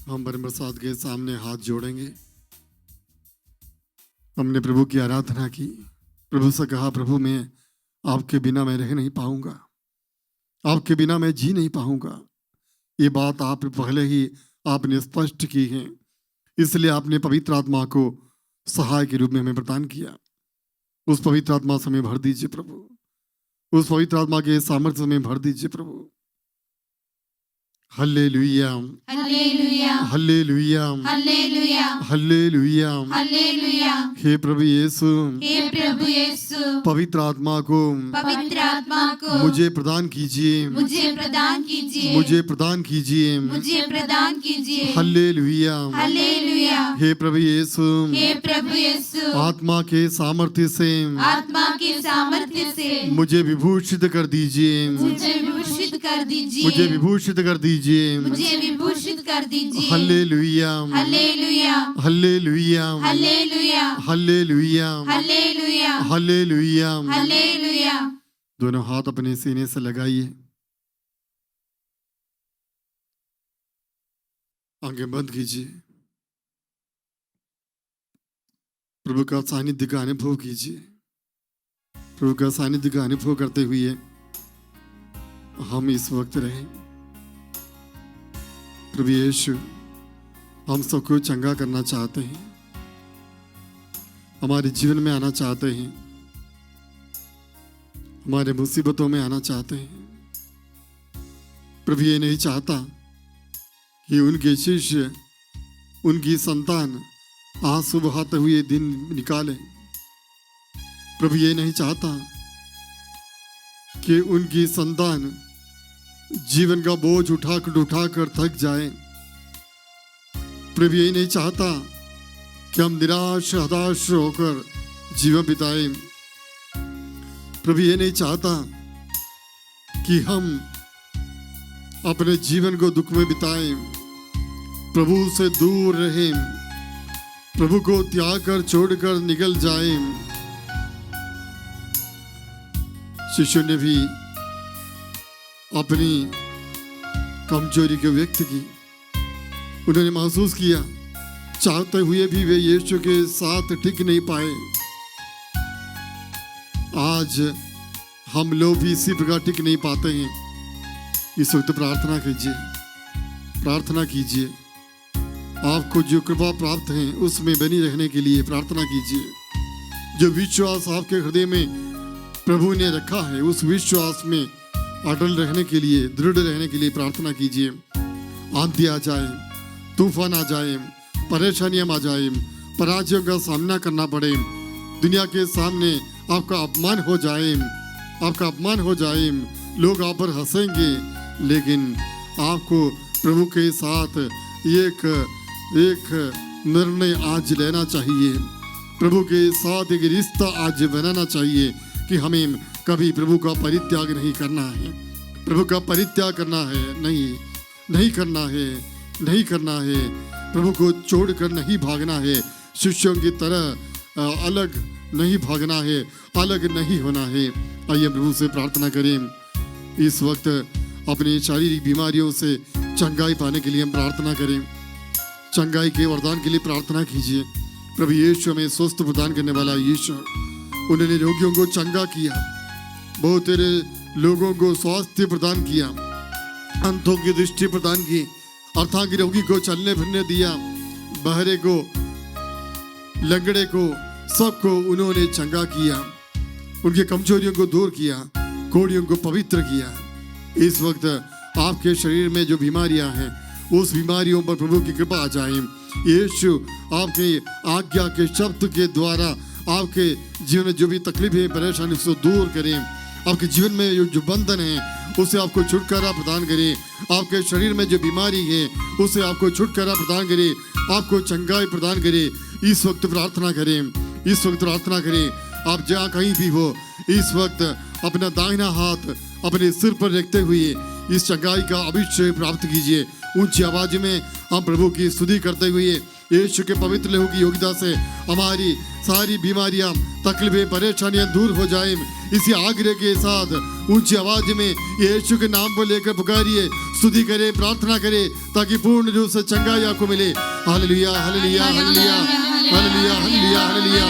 हम परम प्रसाद के सामने हाथ जोड़ेंगे। हमने प्रभु की आराधना की, प्रभु से कहा प्रभु मैं आपके बिना मैं रह नहीं पाऊंगा, आपके बिना मैं जी नहीं पाऊंगा। ये बात आप पहले ही आपने स्पष्ट की है, इसलिए आपने पवित्र आत्मा को सहाय के रूप में हमें प्रदान किया। उस पवित्र आत्मा से हमें भर दीजिए प्रभु, उस पवित्र आत्मा के सामर्थ्य से हमें भर दीजिए प्रभु। हालेलुया, हालेलुया, हालेलुया, हालेलुया, हालेलुया। हालेलुया। हे प्रभु यीशु, हे प्रभु यीशु, पवित्र आत्मा को पवित्र आत्मा को मुझे प्रदान कीजिए, मुझे प्रदान कीजिए, मुझे प्रदान कीजिए। मुझे प्रदान कीजिए। हालेलुया, हालेलुया। हे प्रभु यीशु, हे प्रभु यीशु, आत्मा के सामर्थ्य से आत्मा के सामर्थ्य से मुझे विभूषित कर दीजिए, मुझे विभूषित कर दीजिए, मुझे विभूषित कर दीजिए। मुझे विभूषित कर दीजिए। हालेलुया, हालेलुया, हालेलुया, हालेलुया, हालेलुया, हालेलुया, हालेलुया। हालेलुया। दोनों हाथ अपने सीने से लगाइए, आंखें बंद कीजिए, प्रभु का सानिध्य का अनुभव कीजिए। प्रभु का सानिध्य का अनुभव करते हुए हम इस वक्त रहें। प्रभु यीशु, हम सबको चंगा करना चाहते हैं, हमारे जीवन में आना चाहते हैं, हमारे मुसीबतों में आना चाहते हैं। प्रभु ये नहीं चाहता कि उनके शिष्य, उनकी संतान आंसू बहाते हुए दिन निकाले। प्रभु ये नहीं चाहता कि उनकी संतान जीवन का बोझ उठाकर थक जाए। प्रभु ये नहीं चाहता कि हम निराश हताश होकर जीवन बिताएं। प्रभु ये नहीं चाहता कि हम अपने जीवन को दुख में बिताएं, प्रभु से दूर रहें, प्रभु को त्याग कर छोड़कर निकल जाएं। शिष्यों ने भी अपनी कमजोरी को व्यक्त की। उन्होंने महसूस किया, चाहते हुए भी वे यीशु के साथ टिक नहीं पाए। आज हम लोग भी इसी प्रकार टिक नहीं पाते हैं। इस वक्त प्रार्थना कीजिए, प्रार्थना कीजिए। आपको जो कृपा प्राप्त है उसमें बनी रहने के लिए प्रार्थना कीजिए। जो विश्वास आपके हृदय में प्रभु ने रखा है, उस विश्वास में अटल रहने के लिए, दृढ़ रहने के लिए प्रार्थना कीजिए। आंधी आ जाए, तूफान आ जाए, परेशानियां आ जाए, पराजयों का सामना करना पड़े, दुनिया के सामने आपका अपमान हो जाए, आपका अपमान हो जाए, लोग आप पर हंसेंगे, लेकिन आपको प्रभु के साथ एक निर्णय आज लेना चाहिए। प्रभु के साथ एक रिश्ता आज बनाना चाहिए कि हमें कभी प्रभु का परित्याग नहीं करना है। प्रभु का परित्याग करना है नहीं करना है, नहीं करना है। प्रभु को छोड़कर नहीं भागना है। शिष्यों की तरह अलग नहीं भागना है, अलग नहीं होना है। आइए प्रभु से प्रार्थना करें। इस वक्त अपनी शारीरिक बीमारियों से चंगाई पाने के लिए हम प्रार्थना करें। चंगाई के वरदान के लिए प्रार्थना कीजिए। प्रभु यीशु हमें स्वस्थ प्रदान करने वाला यीशु, उन्होंने रोगियों को चंगा किया, बहुत तेरे लोगों को स्वास्थ्य प्रदान किया, अंधों की दृष्टि प्रदान की, अर्थांगी रोगी को चलने फिरने दिया, बहरे को, लंगड़े को, सबको उन्होंने चंगा किया, उनकी कमजोरियों को दूर किया, कोड़ियों को पवित्र किया। इस वक्त आपके शरीर में जो बीमारियां हैं, उस बीमारियों पर प्रभु की कृपा आ जाए। यीशु आपके आज्ञा के शब्द के द्वारा आपके जीवन में जो भी तकलीफें परेशानी उसको दूर करें। आपके जीवन में जो बंधन है उसे आपको छुटकारा प्रदान करें। आपके शरीर में जो बीमारी है उसे आपको छुटकारा प्रदान करें, आपको चंगाई प्रदान करें। इस वक्त प्रार्थना करें, इस वक्त प्रार्थना करें। आप जहाँ कहीं भी हो, इस वक्त अपना दाहिना हाथ अपने सिर पर रखते हुए इस चंगाई का अभिषेक प्राप्त कीजिए। ऊंची आवाज में हम प्रभु की स्तुति करते हुए यीशु के पवित्र लहू की योग्यता से हमारी सारी बीमारियां, तकलीफें, परेशानियां दूर हो जाए। इसी आग्रह के साथ ऊंची आवाज में यीशु के नाम को लेकर पुकारिए, स्तुति करें, प्रार्थना करें, ताकि पूर्ण रूप से चंगाई आपको मिले। हालेलुया, हालेलुया, हालेलुया, हालेलुया, हालेलुया, हालेलुया,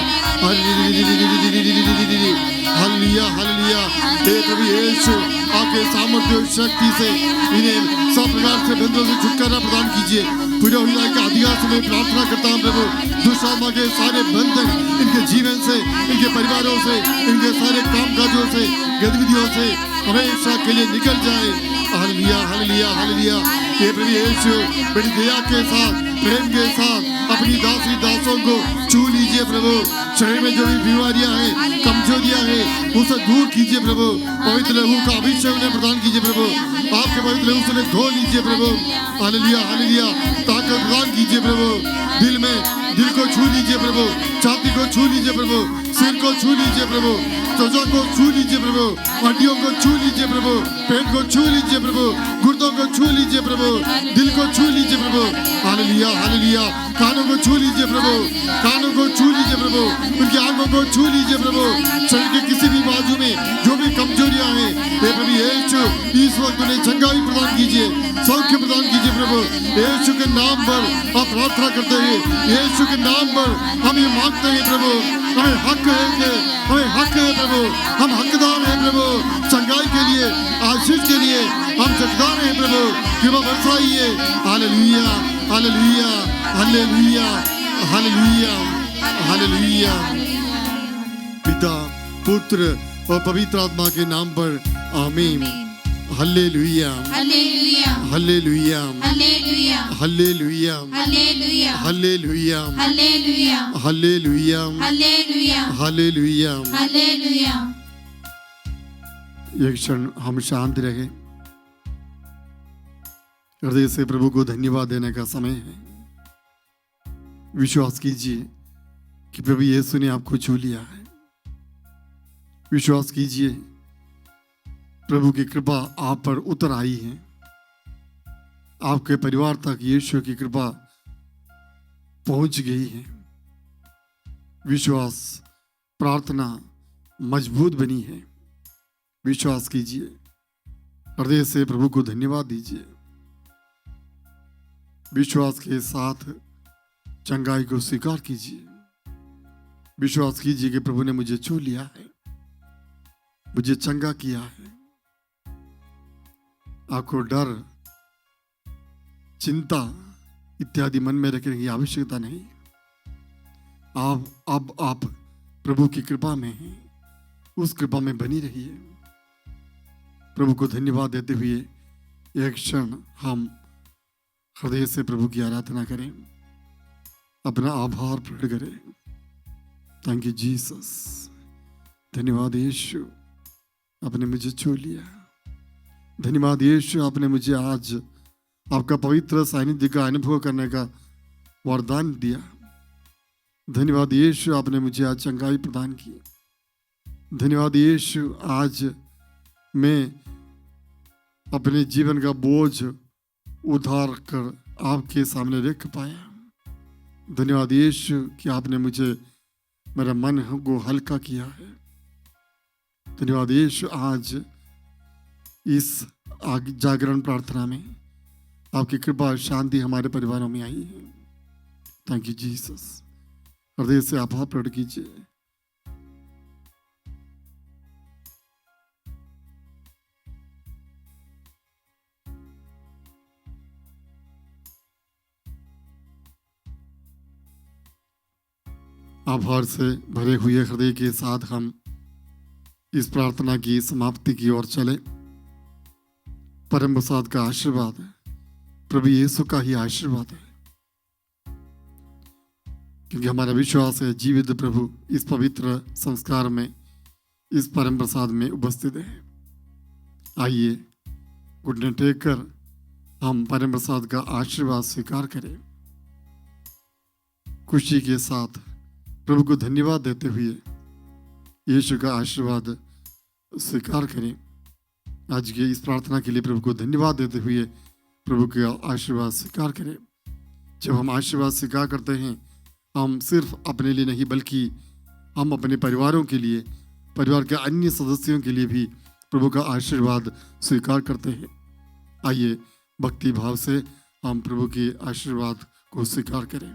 हालेलुया, हालेलुया हालेलुया। हे प्रभु यीशु आपके सामर्थ्य और शक्ति से इन्हें सब प्रकार से बंधनों से छुटकारा प्रदान कीजिए। पूरे हुआ के अधिकार से मैं प्रार्थना करता हूँ प्रभु, दुष्ट आत्मा के सारे बंधन इनके जीवन से, इनके परिवारों से, इनके सारे कामकाजों से, गतिविधियों से हमेशा के लिए निकल जाए। हालेलुया हालेलुया हालेलुया। हे प्रभु यीशु बड़ी दया के साथ, प्रेम के साथ अपनी दासी दासों को छू लीजिए प्रभु। शरीर में जो भी बीमारियां हैं, कमजोरियां हैं, उसे दूर कीजिए प्रभु। पवित्र लहू का अभिषेक उन्हें प्रदान कीजिए प्रभु। आपके पवित्र लहू से उन्हें धो लीजिए प्रभु। हालेलुया हालेलुया। ताकत प्रदान कीजिए प्रभु। दिल को छू लीजिए प्रभु, छाती को छू लीजिए प्रभु, सिर को छू लीजिए प्रभु, त्वचा को छू लीजिए प्रभु, हड्डियों को छू लीजिए प्रभु, पेट को छू लीजिए प्रभु, गुर्दों को छू लीजिए प्रभु, दिल को छू लीजिए प्रभु। हालेलुया हालेलुया। कानों को छू लीजिए प्रभु, कानों को छू लीजिए प्रभु, उनकी आंखों को छू लीजिए प्रभु। शरीर के किसी भी बाजू में जो भी कमजोरियां हैं, हे प्रभु यीशु इस वक्त उन्हें चंगाई प्रदान कीजिए, सौख्य प्रदान कीजिए प्रभु। यीशु के नाम पर आप प्रार्थना करते हैं, यीशु के नाम पर हम ये मांगते हैं प्रभु। हमें हक है, हमें हक है प्रभु, हम हकदार हैं प्रभु। चंगाई के लिए, आशीष के लिए हम हकदार हैं प्रभु। कृपा बरसाइए। हालेलुया हालेलुया हालेलुया हालेलुया हालेलुया। पिता पुत्र और पवित्र आत्मा के नाम पर आमीन। हालेलुया हालेलुया हालेलुया हालेलुया हालेलुया हालेलुया हालेलुया हालेलुया हालेलुया हालेलुया हालेलुया। हालेलुया। एक क्षण हम शांत रहे, हृदय से प्रभु को धन्यवाद देने का समय है। विश्वास कीजिए कि प्रभु यीशु ने आपको छू लिया है। विश्वास कीजिए प्रभु की कृपा आप पर उतर आई है। आपके परिवार तक यीशु की कृपा पहुंच गई है। विश्वास प्रार्थना मजबूत बनी है। विश्वास कीजिए, हृदय से प्रभु को धन्यवाद दीजिए। विश्वास के साथ चंगाई को स्वीकार कीजिए। विश्वास कीजिए कि प्रभु ने मुझे छू लिया है, मुझे चंगा किया है। आपको डर, चिंता इत्यादि मन में रखने की आवश्यकता नहीं। आप प्रभु की कृपा में हैं, उस कृपा में बनी रहिए। प्रभु को धन्यवाद देते हुए एक क्षण हम हृदय से प्रभु की आराधना करें, अपना आभार प्रकट करें। Thank you Jesus. धन्यवाद यीशु, आपने मुझे छू लिया। धन्यवाद यीशु, आपने मुझे आज आपका पवित्र सानिध्य का अनुभव करने का वरदान दिया। धन्यवाद यीशु, आपने मुझे आज चंगाई प्रदान की। धन्यवाद यीशु, आज मैं अपने जीवन का बोझ उतार कर आपके सामने रख पाया। धन्यवाद यीशु कि आपने मुझे, मेरा मन को हल्का किया है। धन्यवाद यीशु, आज इस जागरण प्रार्थना में आपकी कृपा शांति हमारे परिवारों में आई है। Thank you Jesus. हृदय से आभार प्रकट कीजिए। आभार से भरे हुए हृदय के साथ हम इस प्रार्थना की समाप्ति की ओर चले। परम प्रसाद का आशीर्वाद है, प्रभु यीशु का ही आशीर्वाद है, क्योंकि हमारा विश्वास है जीवित प्रभु इस पवित्र संस्कार में, इस परम प्रसाद में उपस्थित है। आइए घुटने टेक कर हम परम प्रसाद का आशीर्वाद स्वीकार करें। खुशी के साथ प्रभु को धन्यवाद देते हुए यीशु का आशीर्वाद स्वीकार करें। आज के इस प्रार्थना के लिए प्रभु को धन्यवाद देते हुए प्रभु का आशीर्वाद स्वीकार करें। जब हम आशीर्वाद स्वीकार करते हैं, हम सिर्फ अपने लिए नहीं बल्कि हम अपने परिवारों के लिए, परिवार के अन्य सदस्यों के लिए भी प्रभु का आशीर्वाद स्वीकार करते हैं। आइए भक्ति भाव से हम प्रभु के आशीर्वाद को स्वीकार करें।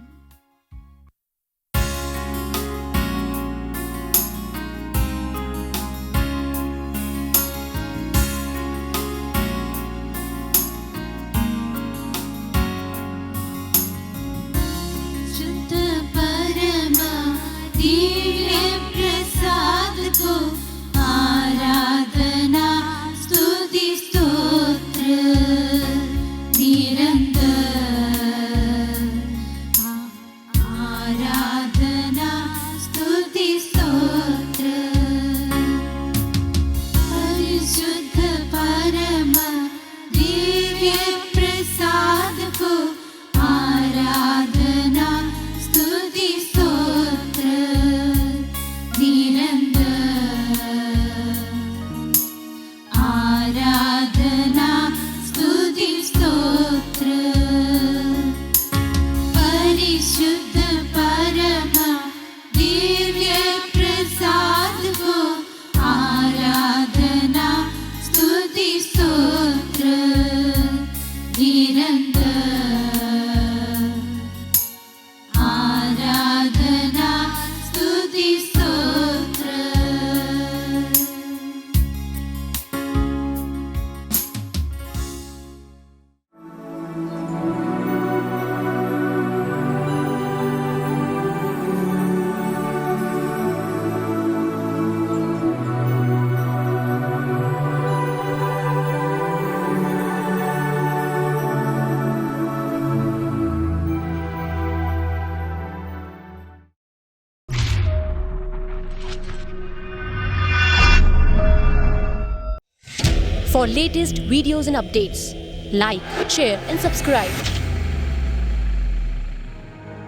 For latest videos and updates, like, share and subscribe.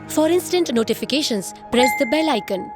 For instant notifications, press the bell icon.